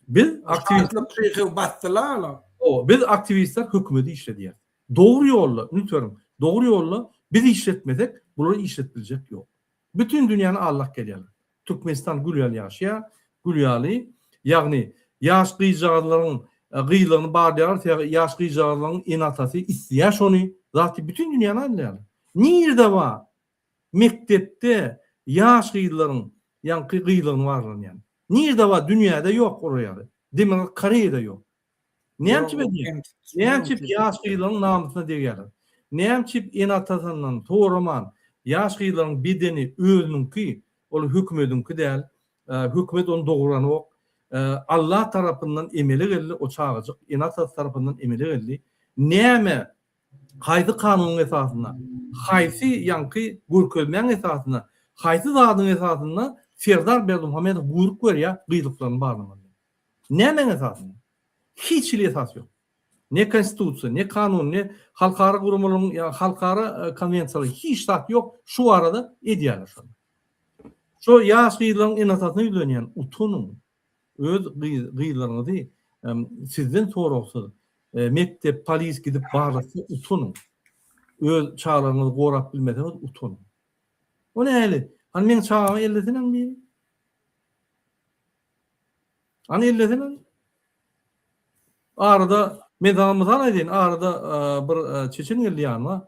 Biz aktivistler batdylar. Biz aktivistler hökümeti işlediler. Doğru yolla, lütfen doğru yolla biz işletmesek bunları işletbilecek yok. Bütün dünyanı Allah gelýär. Türkmenistan gülýäli ýaşaýar, gülýäli, ýagny ýaş gyýjaglaryň gyýlaryny barýar, ýaş gyýjaglaryň enatasy isleýär şonu, zaty bütün dünýany alýar. Nirde wa mektepde ýaş gyýlaryň, ýani gyýlaryny barýar. Nirde wa dünýäde ýok oraya. Demek Koreýede ýok. Näçip ýaş gyýlaryň namysyna degýärler. Näçip enatasynyň toraman ýaş gyýlaryň bedeni özüniňki, ol hökümetiňki däl, hökümet onu doguranyp Allah tarapyndan emeli geldi, o çağıjyk enatas tarapyndan emeli geldi. Näme haýdy kanunyň esasyna, haýsy ýanky görkezmäň esasyna, haýsy zadyň esasyna Serdar Berdimuhammedow buyruk berýär gyýlyklaryny barlamaly. Näme esasyna? Hiç esas yok. Ne konstitusiya, ne kanun, ne halkara gurumlaryň, halkara konwensiýalar hiç zat yok. Şu arada edýärler şonu. Şu ýaş gyýlaryň enasasyny ýülenýän utunun öz gyýlaryňyzy sizden soraksy mektep, polis gidip barlasy utunun. Öz çağlaryňyzy gorap bilmediňiz utunun. O näli? Hani men çağıma elletinen biri. Hani elletinen arada medamyzan edin, arada bir çeçen geldi ýanyma.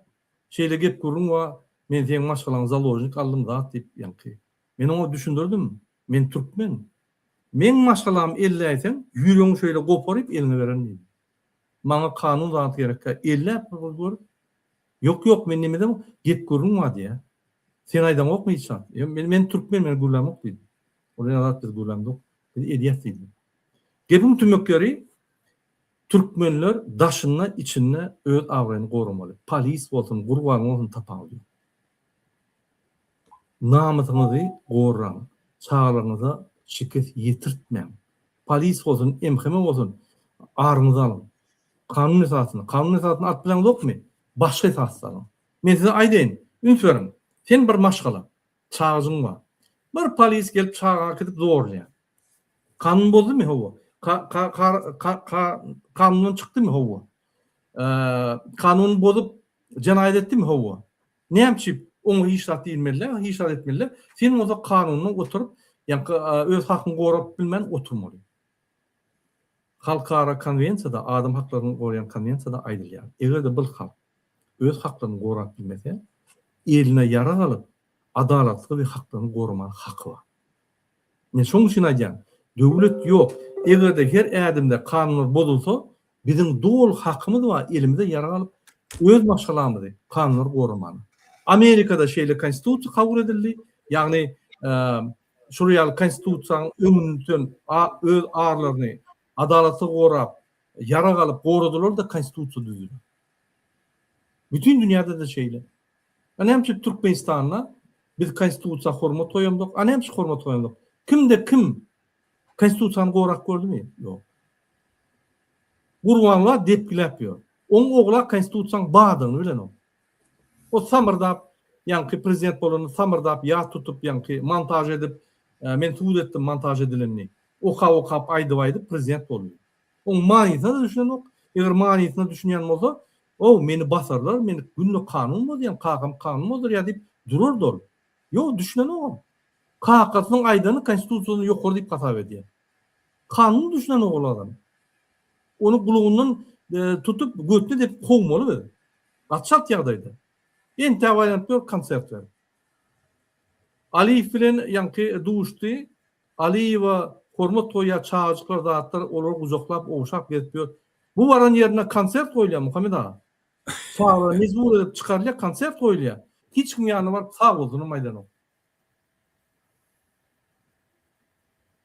Şeýle gep gurun wa men seň maşgalaň zalojnik aldym zat diýip ýanky. Men onu düşündirdim. Men türkmen. Men maşgalam elläýsem, ýüregiň şöyle goparyp eline beren diýdim. Maňa kanun zat gerek. Elle gör. Yok men nime dem gep görünmä diýe. Sen aýdan okmaýsan. Men türkmen men gulam okdyň. Oraya zat bir gulam yok. Ediyat diýdi. Gepim tümökleri Türkmenler daşyna içinde öz awrany goramaly. Polis bolsun, gurban bolsun tapaly. Namatyňyzy goran, çağlarınıza şikayet yetirtmeň. Polis bolsun, emheme bolsun, arňyzy alyň. Kanun esasyny at bilen dokmy? Başga esas alyň. Men size aýdyn, ünsüriň. Sen bir maşgala, çağıjyň bar. Bir polis gelip çağa gidip zorlaýar. Kanun boldumy howa? Kanun çıktı mı howa? Kanun bozup cinayet etti mi howa? Näçip onu hiçrat edilmeliler, hiçrat etmeliler. Sen o kanunyny oturup, öz hakyny gorap bilmän oturmaly. Halkara konvensiyada, adam haklaryny gorayan konvensiyada aýdylýar. Eger bir halk öz haklaryny gorap bilmese, eline yarar alıp adalatly bir haklaryny gorama haky bar. Men şoň üçin aýdýan, döwlet ýok. Egerde her adamda kanunlar bozulsa, bizim doğal hakkımız var, elimizde yarar alıp, öz maşgalamızı, kanunlar goramaly. Amerika'da şeyle konstitusiya kabul edildi. Yani şuraya konstitusiyanın ömrünün öz ağırlarını adalatı gorap, yarar alıp goradılar da konstitusiya düzülür. Bütün dünyada da şeyle. Anemçi Türkmenistan'la biz konstitusiya hormat koyamdık, anemçi hormat koyamdık. Kim konstitusiýany gorak gördümi? Yok. Gurbanlar depgilep ýör. Oň ogla konstitusiýanyň badyny bilen o. O samırdap, ýa-ni prezident bolan samırdap ýa tutup ýa-ni montaj edip, men tuğut etdim montaj edilenini. Okap aýdyp prezident bolýar. Oň manysyna da düşünen ok. Eger manysyna düşünýän bolsa, o meni basarlar, meni günlük kanun bolýan, kanun bolýar ýa diýip dururlar. Ýok, düşünen ok. Kakasynyň aýdany konstitusiýany ýokary diýip hasap edýär. Kanun düşünen ogul adam. Onu gulugundan tutup götüne dep kowmaly. Atşat ýagdaýda. En täwälenip konsertler. Aliýew bilen ýa-ni duşdy. Aliýewa hormat toýa çağıjyklar zatlar olar uzaklap owşap getip. Bu baran ýerine konsert goýulýar Muhammed aga. Çağlar mezbur edip çykarylýar, konsert goýulýar. Hiç kim ýany bar sağ bolduny maýdana.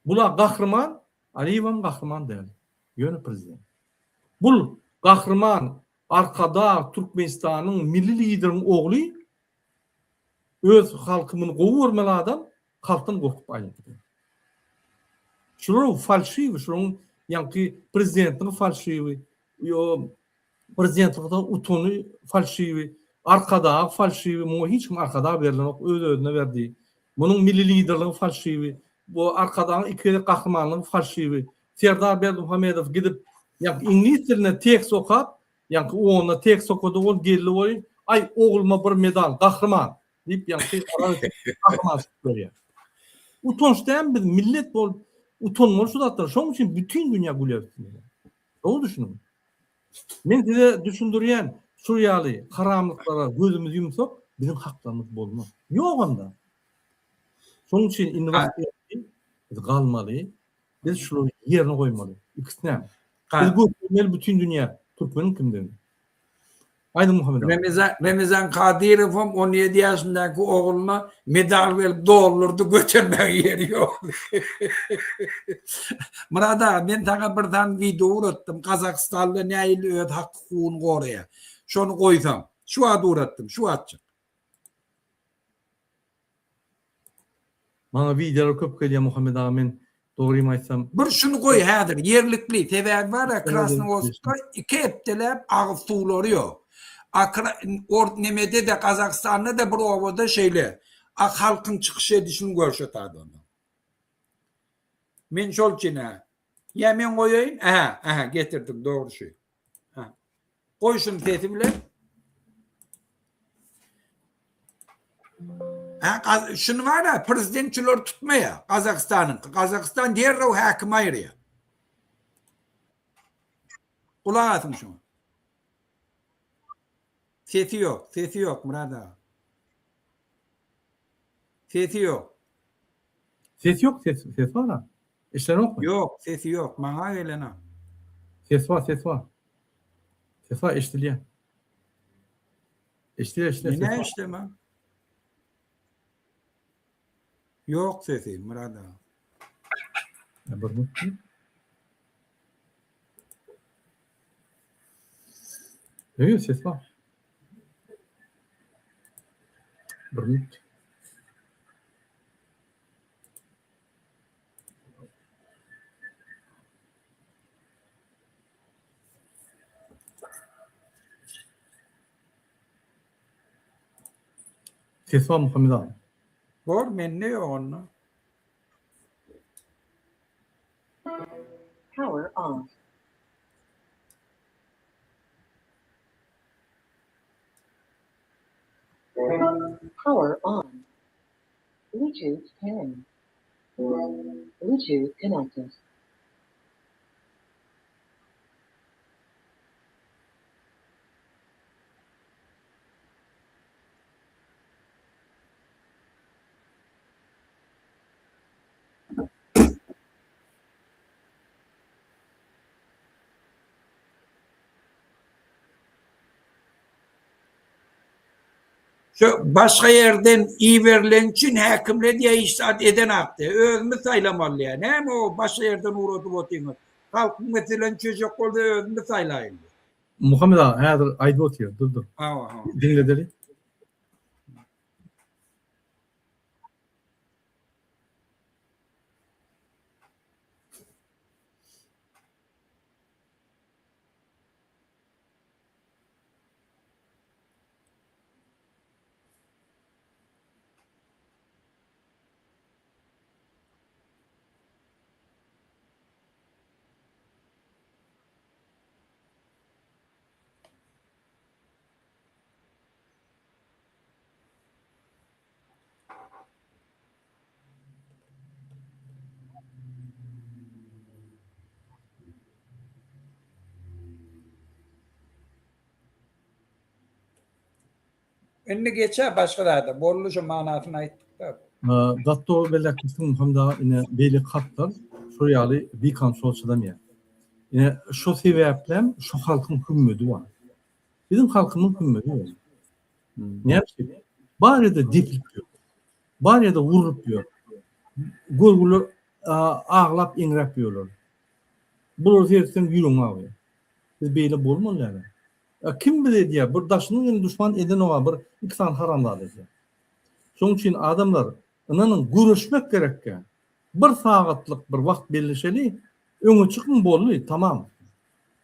Bula gahrman, Aliýew gahrman däl. Ýöne prezident. Bul gahrman arkada Türkmenistanyň milli lideriniň ogly öz halkyny gowurmaly adam, halkdan gorkup aýlandy. Şular falşiw, şular ýa-ni prezidentiň falşiwi, ýa prezidentlikden utony falşiwi, arkada falşiwi, muňa hiç kim arkada berilen ok, öz-özüne berdi. Munyň milli liderligi falşiwi. Bu arkadan iki kahramanlyk falşiwi. Serdar Berdimuhamedow gidip İngiliz diline tekst okap, ona tekst okudy ol geldi boy, ay oğluma bir medal, kahraman diýip kahraman berýär. Utonçdan biz millet bol utonmaly şu zatlar. Şoň üçin bütün dünýä gülýär. O düşünün. Men size düşündürýän şu ýaly haramlyklara gözümüz yumsak, bizim haklarymyz bolmaz. Ýok onda. Şoň üçin innovasiýa biz galmaly, biz şunu yerine koymalı. İkisine. Biz bu bütün dünya Türkmenin kimden? Aydın Muhammed abi. Remizan Kadirow'um 17 yaşındaki oğluma medal verip doldurdu, götürmek yeri yok. Murada ben tağa bir tane video uğrattım. Kazakistan'da neyli öd hakkını oraya. Şunu koysam. Şu adı uğrattım. Şu atacağım. Bana videolar köp gelýär Muhammed amin. Doğruyu aýtsam. Bir şunu koy häzir. Yerlikli. Tebäk var ya Krasnovodskda iki hepdelep ağız suwlary ýok. Nemede de Kazakistan'da da bir ovada şeyle. Halkın çıkış edişini görşetadi onu. Men şol çine. Ya men koyayım. Aha getirdim doğru şey. Koy şunu sesi bile. Şunu var ya prezidentçiler tutmaya Kazakistan'ın. Kazakistan derrew hakim aýrýar. Kulak atın şunu. Sesi yok Murada. Sesi yok. Ses yok, ses var ha. İşler yok mu? Yok, sesi yok. Maňa gelene. Ses var. Sefa eşitliye. Eşitliye. Ne işte mi? Yok sesi Murat ağa. Bir minut. Evet, Sefa. Bir minut. Sefa Muhammed ağa. Bor men ne yok onu? Power off. Power on. Bluetooth pairing. Bluetooth connected. Şu başka yerden iyi verilen için hakimle diye iştahat eden aktı. Özümü saylamalı yani. Hem o başka yerden uğradı otayım. Halkın mesela çocuk oldu özümü saylayın. Muhammed ağa, hayatır aydı otuyor. Dur. Aha. Dinle deli. Önüne geçer başka da. Borlucu manasını ayttık da. Datto belirtmiştim Muhammed ağa yine belli katlar şuraya bir kontrol çadamıyor. Yine şu sebeple şu halkın hümmeti var. Bizim halkımın hümmeti var. Ne yapayım? Bari de diplik yok. Bari de vurup yok. Gurgulu ağlap ingrap yiyorlar. Bu yerden yürün abi. Biz böyle bulmalı yani. Kim bilir diye bir daşının düşman eden o bir iksan haramlar diye. Şunun için adamlar inanın görüşmek gerekken bir saatlik bir vakt belirleşeli öňe çıkın bolly tamam.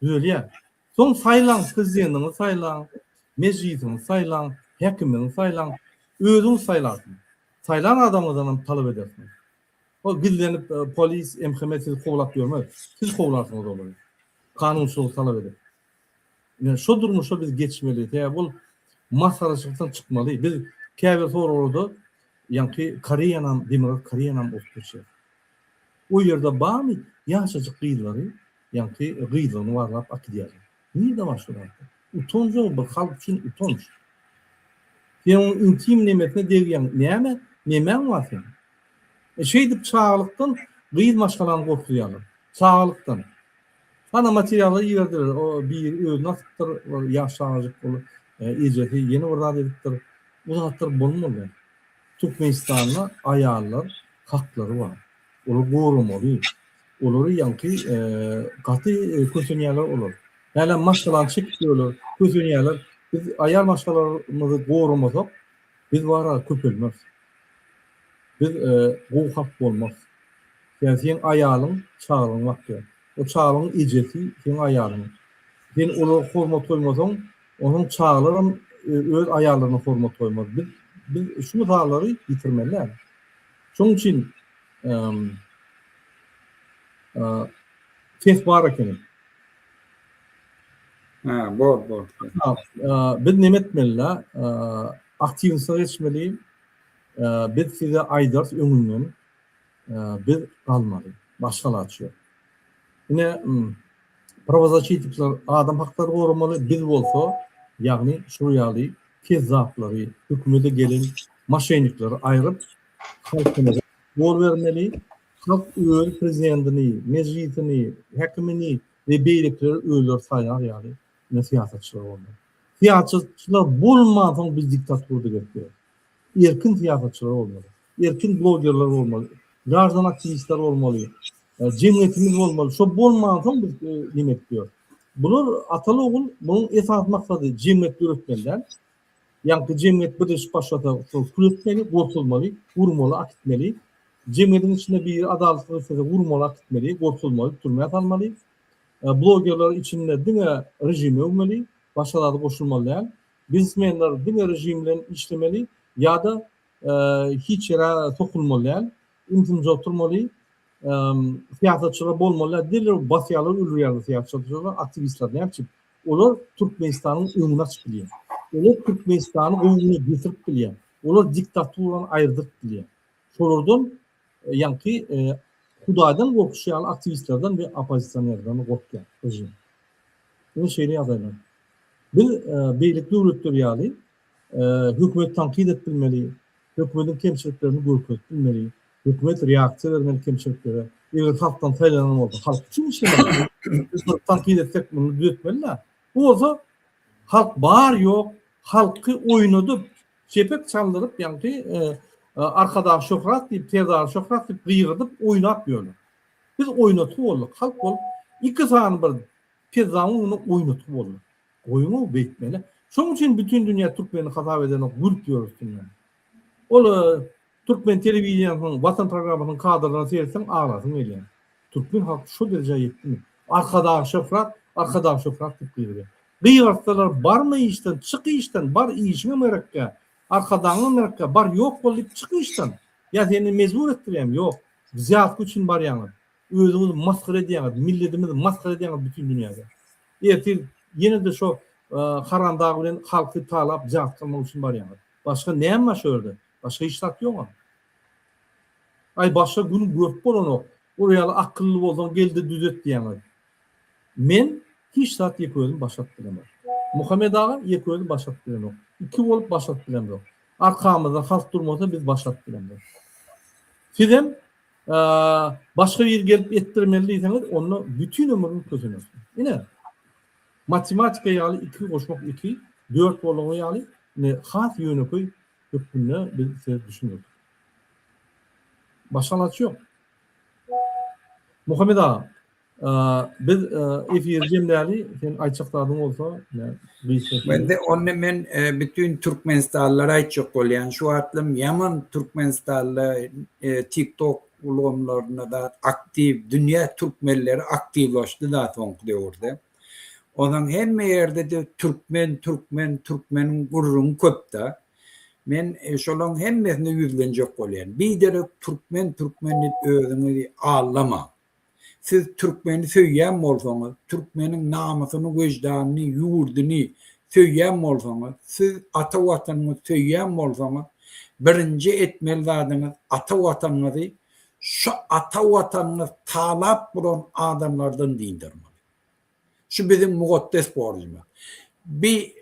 Öyle ya. Son saylan kızyanını saylan, meclisini saylan, hekimini saylan, özün saylarsın. Saylan adamlardan talep edersin. O gizlenip polis, emniyeti kovlap görmez. Siz kovlarsınız onları. Kanunsuz talep eder. Yani şu durmuşa biz geçmeliyiz. Ya bu masaraçılıktan çıkmalıyız. Biz kâbe soruldu. Yani Kariyanam, Demirel Kariyanam oturuşu. O yerde bağlı yaşacık gıyları, yani gıylarını varlap akıdiyar. Niye de var şurada? Utoncu o bir halk için utonç. Yani onun intim nimetine devyen neyme? Nemen var senin. Şeydip çağlıktan gıyıl maşkalarını korkuyalım. Çağlıktan. Bana materyali iyi verdiler. O bir öz nasıldır yaşlanacak olur. İcreti yeni orada dediktir. Uzattır bulunmuyor. Türkmenistan'la ayarlar, hakları var. Onu korumalı. Onları yankı katı kötünyeler olur. Yani maşkalan çekiyorlar, kötünyeler. Biz ayar maşkalarımızı korumasak biz var köpülmez. Biz kovhak olmaz. Yani senin ayarın çağırın vakti. O çağırın icreti senin ayarın. Sen onu hormat koymasan onun çağırın öz ayarlarına hormat koymaz. Biz şu dağları yitirmeliler. Şunun için tez var ekenim. Ha, bor. Biz ne etmeliler? Aktivistler geçmeli. Biz size aydars ömrünün biz kalmalı. Başkalar açıyor. Yine pravozachitlikler adam hakları korumalı. Biz olsa yani şurayalı kezzapları, hükümete gelin maşenlikleri ayırıp halkımıza yol vermeli. Halk öğül prezidentini, meclisini, hekimini ve beylikleri öğüler sayar yani. ne siyasetçiler olmalı. Siyasetçiler bulmadan biz diktatörde getiriyor. Erkin siyasetçiler olmalı. Erkin bloggerlar olmalı. Yardan aktivistler olmalı. Cemiyetimiz olmalı. Şu bulmadan biz yemek diyor. Bunlar Atalıoğlu bunun esas maksadı cemiyet üretmeliler. Yani cemiyet bir iş başlata üretmeli, korkulmalı, vurmalı, akitmeli. Cemiyetin içinde bir adaletli vurmalı, akitmeli, korkulmalı, tutulmaya almalı. Bloggerlar içinde dine rejimi olmalı, başkaları koşulmalı. Biznesmenler dine rejimle işlemeli ya da hiç yere sokulmalı, imtinca oturmalı, siyasetçiler bolmalı, diğer basyalar ürüyorlar siyasetçiler, aktivistler ne yapacak? Onlar Türkmenistan'ın önüne çıkıyor. Onlar Türkmenistan'ı önüne getirip biliyor. Onlar diktatörden ayırdık biliyor. Sonradan yankı Hudaydan korkuşayan aktivistlerden ve opozisyonerlerden korkuyor rejim. Bunu şeyle yazaylar. Bir beylikli üretleri yani hükümet tankit etmeli, hükümetin kemçiliklerini görküt bilmeli, hükümet reaksiya vermeli kemçiliklere. Eğer halktan faydalanım oldu. Halk için işlemeli. Tankit etsek bunu düzeltmeliler. Bu olsa halk bağır yok, halkı oynadıp, çepek çaldırıp yani arkada şofrat deyip, terdar şofrat deyip, kıyırdıp oynatmıyorlar. Biz oynatıp olduk. Halk ol, iki tane bir terdamı onu oynatıp olduk. Oyunu bekmeli. Şunun için bütün dünya Türkmen'i hata edene gülüp diyoruz dünya. Olu Türkmen televizyonunun, vatan programının kadrlarını seyretsen ağlasın öyle. Türkmen halkı şu dereceye yetti mi? Arkada şofrat deyip kıyırıyor. Kıyırtılar bar mı işten, çıkı işten, bar işine merakka, arkadan merakka, bar yok olup çıkı işten. Ya seni mecbur ettireyim, yok. Ziyat için bar yanı. Özümüzü maskara ediyorlar, milletimizi maskara ediyorlar bütün dünyada. Yine de şu Haran bilen halkı talap, ziyat kılmak için bar yanı. Başka neyem var şöyle? Başka işlat yok mu? Ay başka günü görüp onu, oraya akıllı olsan geldi düzelt diyenler. Men hiç saat yeköydim başlat bilemem. Muhammed Ağa yeköydim başlat bilemem. İki olup başlat bilemem. Arkamızda halk durmasa biz başlat bilemem. Sizden başka bir gelip ettirmeliyseniz onu bütün ömrünü közünürsün. Yine matematika yali 2 koşmak 2, 4 olma yali ne hat yönü koy hükmünü biz düşünüyoruz. Başka anlatı yok. Muhammed Ağa biz efircem değerli sen ayçakladın olsa ben de onu men bütün Türkmenistanlılara ayçak olayan şu atlım Yaman Türkmenistanlı TikTok ulumlarına da aktif dünya Türkmenleri aktiflaştı da tonkuda orada. Onun hem yerde de Türkmenin gururun köpta. Men şolong hemmesini yüzlenecek olayan. Bir de Türkmenlik özünü ağlama. Siz Türkmeni söyleyen olsanız, Türkmenin namusunu, vicdanını, yurdunu söyleyen olsanız, siz ata vatanını söyleyen olsanız, birinci etmeliydiniz ata vatanınızı, şu ata vatanını talap bulan adamlardan dindirmeli. Şu bizim mukaddes borcumuz. Bir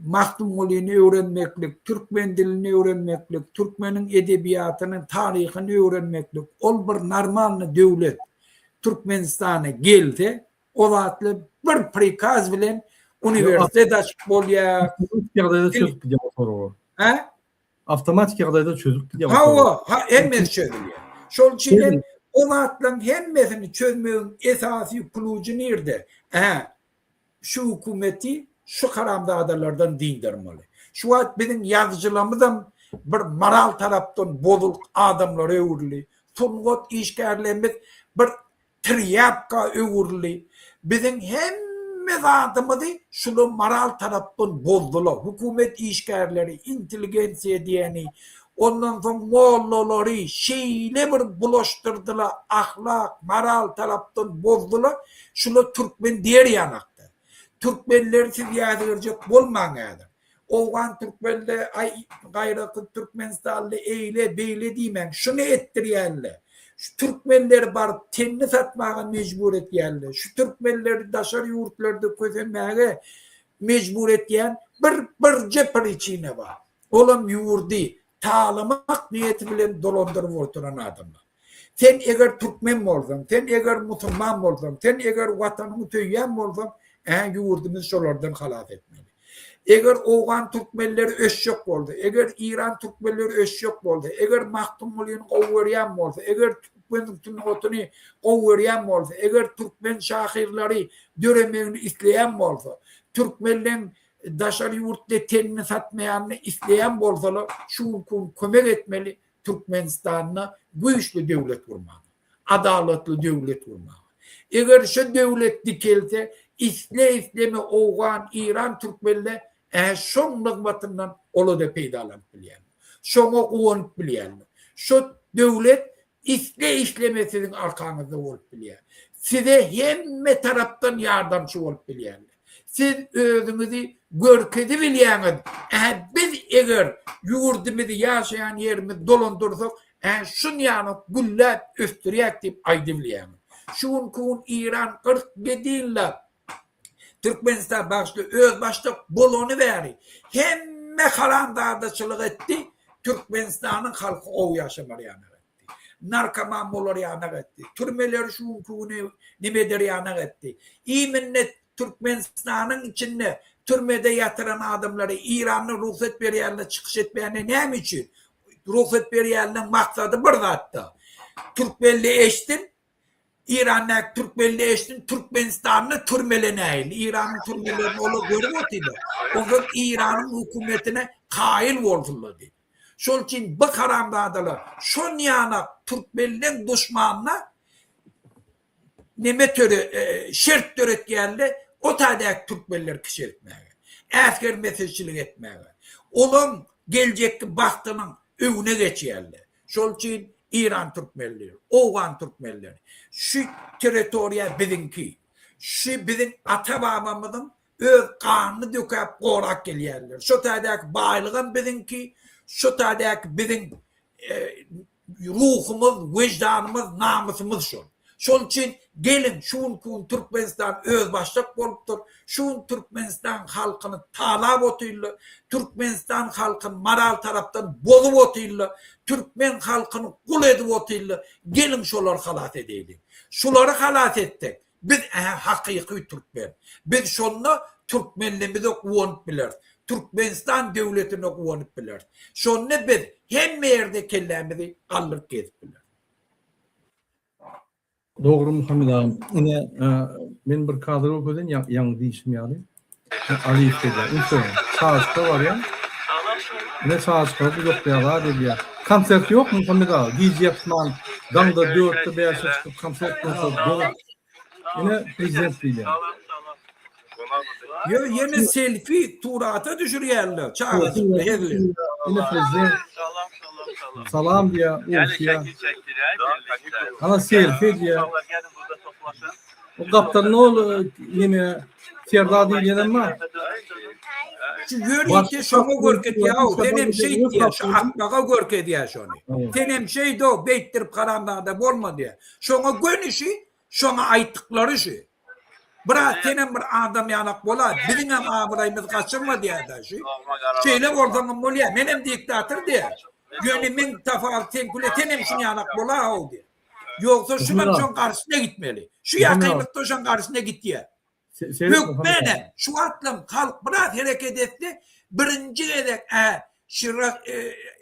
Mahtumulini öğrenmeklik, Türkmen dilini öğrenmeklik, Türkmenin edebiyatının, tarihini öğrenmeklik, ol bir normal devlet Türkmenistan'a geldi, o vaatli bir prikaz bilen üniversitede açık bolya. Avtomatik yağdayda çözüp gidiyor motoru. Avtomatik yağdayda çözüp gidiyor motoru. Hemen çözülüyor. Şol için o vaatlan hemmesini çözmenin esası kulucu nerede? Şu hükümeti şu karamda adalardan dindirmeli. Şu an bizim yazıcılarımızdan bir moral taraftan bozuk adamlar öğürlü. Sungut işgərlerimiz bir triyapka öğürlü. Bizim hem mezatımızı şunu moral taraftan bozdular. Hükümet işgərleri, inteligensiya diyeni, ondan sonra Mollaları şeyle bir bulaştırdılar. Ahlak, moral taraftan bozdular. Şunu Türkmen diğer yanakta. Türkmenler siz yazılacak bolmaňadyr. Oğan Türkmenler ay gaýraky Türkmenistanly eýle beýle diýmen. Şunu etdirýärler. Şu Türkmenler bar tenni satmaga mecbur etýärler. Şu Türkmenleri daşary ýurtlarda közenmäge mecbur etýän bir jepir içine bar. Olam ýurdy taalamak niýeti bilen dolandyryp oturan adamlar. Sen eger Türkmen bolsaň, sen eger musulman bolsaň, sen eger watanyny töýýän bolsaň, Yurdumuz şolardan halat etmeli. Eger Oğan Türkmenleri öşşök boldy, eger İran Türkmenleri öşşök boldy, eger Mahtumulyn gowuryan bolsa, eger Türkmen tünotunu gowuryan bolsa, eger Türkmen şahirleri döremegini isleyen bolsa, Türkmenlerin daşary yurtda tenini satmayanını isleyen bolsalar şu kömek etmeli Türkmenistan'a güçlü devlet kurmalı, adaletli devlet kurmalı. Eger şu devlet dikelse isleme Oğan, İran Türkmenler şonluk batından olu da peydalanıp bilýär. Şoňa uwanyp bilýär. Şu devlet işlemesinin arkanızda olup bilýär. Size hemme taraftan yardımcı olup bilýär. Siz özünüzü görkedi bilýäňiz. Biz eger yurdumyzda ýaşaýan ýerimiz dolandyrsak, şun ýany güllät östürýär diýip aýdy bilýär. Şun kun İran 47 ýylla Türkmenistan başta öz başta bolonu veri. Hemme halandağdaçılık etti. Türkmenistan'ın halkı o yaşamar yanak etti. Narkoman bolor yanak etti. Türmeler şun kunu nimedir yanak etti. İyi minnet Türkmenistan'ın içinde türmede yatıran adamları İran'ın ruhsat beriyerine çıkış etmeyene ne için? Ruhsat beriyerinin maksadı burada hatta. Türkmenli eştin İran'la Türkmenli eştin Türkmenistan'la türmeleneyli. İran'ın türmelerini ola görmüyordu. O zaman İran'ın hükümetine kail oldular. Şol için bu karamdağdalar şon yana Türkmenli'nin düşmanına neme törü şert törüt geldi. O tadak Türkmenler kişi etmeye. Asker mesajçılık etmeye. Onun gelecek baktının önüne geçerli. Şol için İran Türkmenleri, Oğan Türkmenleri, şu teritoriya bizimki, şu bizim atababamızın öz kanını döküp korak gelýärler. Şu tadak baylığın bizimki, şu tadak bizim ruhumuz, vicdanımız, namusumuz şol. Şol için gelin şun kun Türkmenistan öz başlık bolupdur. Şun Türkmenistan halkını talap otuyla, Türkmenistan halkını maral taraftan bolup otuyla, Türkmen halkını kul edip otuyla, gelin şolar halat edelim. Şoları halat ettik. Biz hakiki Türkmen. Biz şonla Türkmenliğimizi kuvvanıp bilir. Türkmenistan devletini kuvvanıp bilir. Şonla biz hem yerde kellerimizi kaldırıp gezip bilir. Doğru Muhammed ağam. Yine men bir kadro okudan ýaňy diýişim ýaly. Aliýew dedi. Ünsün. Sağışta var ya. Ne sağışta yok diýýär diýär. Konsert yok mu Muhammed ağam? DJ yapman. Dağda 4'te 5'e çıkıp konsert yapıyor. Yine prezident diýýär. Yeni selfie turata düşürýärler. Çağırdı. Yine prezident. Salam diye, ya. Ana selfie diye. O kaptan ne olur yine Serdar değil ama. Şu görüntü şoňa görket ýa, tenem şey diýär, şu akbaga görket diýär şonu. Tenem şey do beýtirip karandağda bolma diýär. Şoňa gönüşi, şoňa aýtdyklary şu. Bırak tenem bir adam yanak bola, bizim hem ağabeyimiz kaçırma diýär da şu. Şeýle bolsaňam bolýar, menem diktatör diýär. Gönümün tafak tenkule tenem şunu yanak bola oldu. Yoksa şunun şun karşısına gitmeli. Şu yakınlıkta şun karşısına git diye. Hükmenem şu atlım halk biraz hareket etti. Birinci edek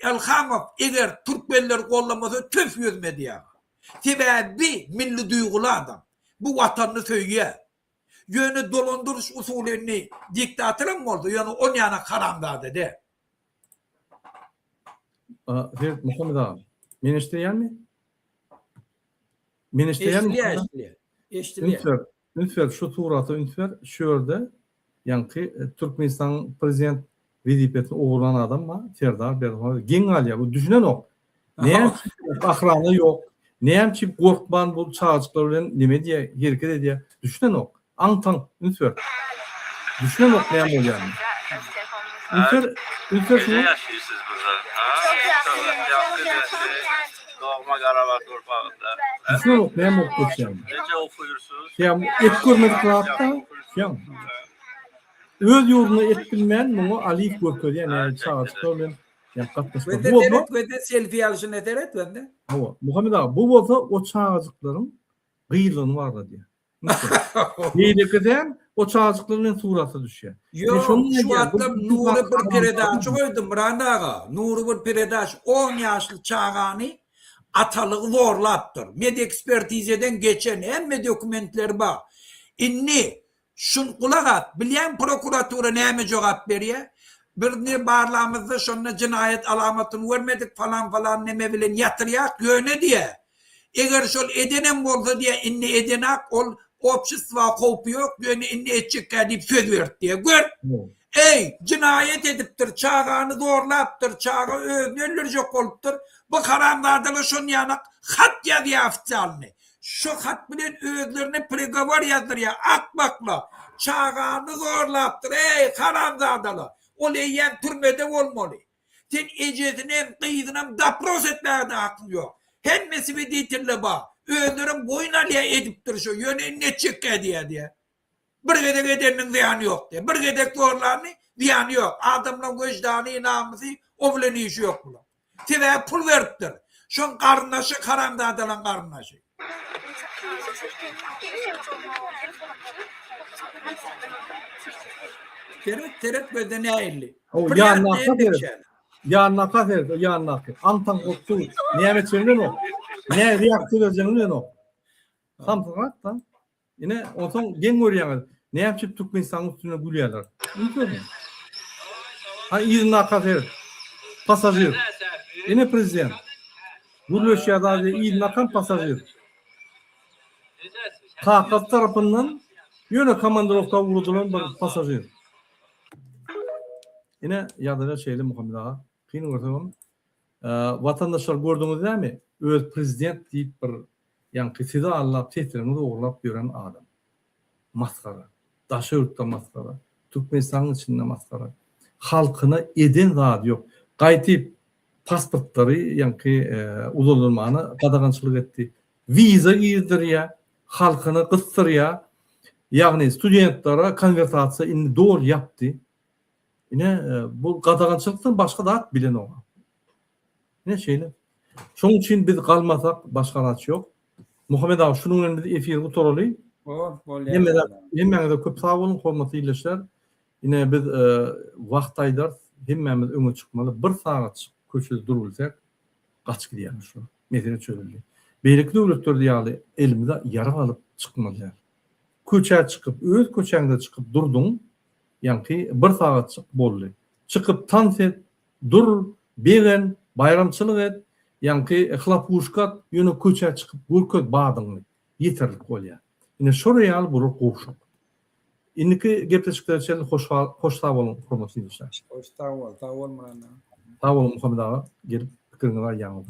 Elhamov eğer Türkmenler kollamasa tüf yüzmedi ya. Sebebi milli duygulu adam. Bu vatanını söylüyor. Yönü dolandırış usulünü diktatörüm mı oldu? Yani on yana karandadı de. Evet Muhammed ağam. Men işleýän mi? Men işleýän mi? Ünfer şu turatı ünfer şöyle yankı Türkmenistan prezident vizipeti oğulan adam mı? Serdar Berhoy. Gen alya bu düşünen ok. Näme ahranı yok. Näme gorkman bu çağçylar bilen neme diýe hereket edýär. Düşünen ok. Antan ünfer. Düşünen ok näme bolýar? Ünfer şu Doğma Qarabağ torpağında. Düşünen ok näme okuyýar? Nece okuyursunuz? Ya et görmedik rahatda. Ya. Öz yurduna et bilmeyen muňa Aliýew görkezýär. Yani çağçylar bilen ýakatlaşma. Ve de selfie alışın eteret vende. Muhammed ağa bu bolsa o çağcıklaryň gıýlygyny barda diýär. Beýlekden o çağızıklığının surası düşýär. Yo, şonu şu diýär, atla bu Nuri bir adam- peredaş koydum Randaga. Nuri bir peredaş 10 yaşlı çağani atalığı zorlaptır. Med ekspertizeden geçen hemme dokumentler var. İnni şun kulak at. Bilen prokuratura näme jogap berýär? Birini barlamızda şonna cinayet alamatını vermedik falan neme bilen yatıryak göne diye. Eger şol edenem bolsa diye inni edenak ol opşystva kopuyor göne inni etçekkä diýip söz berdi diye. Gör. Ey cinayet ediptir, çağanı zorlaptır, çağı özünü öldürecek oluptur. Bu karamlardalı şun yanak hat yazıyor ofitsialini. Şu hat bilen özlerine pregovor yazdır ya akmakla. Çağanı zorlaptır ey karamlardalı. O leyen türmede olmalı. Sen ecezini hem kıydını hem dapros etmeye de hakkın yok. Hemmesi bir ditirle bağ. Özlerim boynalıya ediptir şu yöneline etçekkä diye. Bir gedek edeninin ziyanı yok diye. Bir gedek doğrularını ziyanı yok. Adamla vicdanı namusu o bilen işi yok bula. Size pul veriptir. Şun karnaşı karamda adalan karnaşı. Teret böyle ne ayırlı? O yanlaka verir. Yanlaka verir. Yanlaka. Antan oktu. Nimet söylüyor o. Ne reaktör özünün o. Tam tam. Yine o son gen görýär. Ne yapıp Türkmenistan üstüne gülýärler. Bilmiyorum. Ha yanlaka verir. Pasajir. Yine prezident. Gülüşýärde yanlaka pasajir. Takat tarafından yöne komandirovka vurulan bir pasajir. Yine yadına şeyle Muhammed Ağa. Kıyın ortamım. Vatandaşlar gördüğünüz değil mi? Öz prezident deyip bir yani kısıda Allah tehtirini doğrulap gören adam. Maskara. Daşı yurtta maskara. Türkmenistan'ın içinde maskara. Halkına eden zat yok. Gaytip pasportları yani uzatılmanı qadağançılık etti. Viza giydiriyor. Halkını kıstırıyor. Yani studentlara konvertasiya indi doğru yaptı. Yine bu qadağançılıktan başka da bilen oğa. Yine şeyler. Şunun için biz kalmasak başka araç yok. Muhammed Ağa şunun önünde efir bu torolu. Hemmemiz de köp sağ olun, hormatly ilişler. Yine biz vakt aydar hemmemiz öňe çıkmalı. Bir saat köçede durulsak kaç gidiyor şu. Medeni çözüldü. Beýleki döwletler diýýärler elimizde yara alıp çıkmalılar. Köçe çıkıp, öz köçeňde çıkıp durdun. Yani bir saat çıkıp boldy. Çıkıp tanset, dur, begen, bayramçılık et. Yani ihlap uşkat, yönü köçe çıkıp gürköt badyňy. Yeterlik bolýar. Ine şoraya al buru gowşuk. Indiki gepleşikler için hoş sağ olun, hormatly dinleyijiler. Hoş sağ ol Murat. Sağ olun Muhammed Ağa, gelip fikirinizi ýaňydy.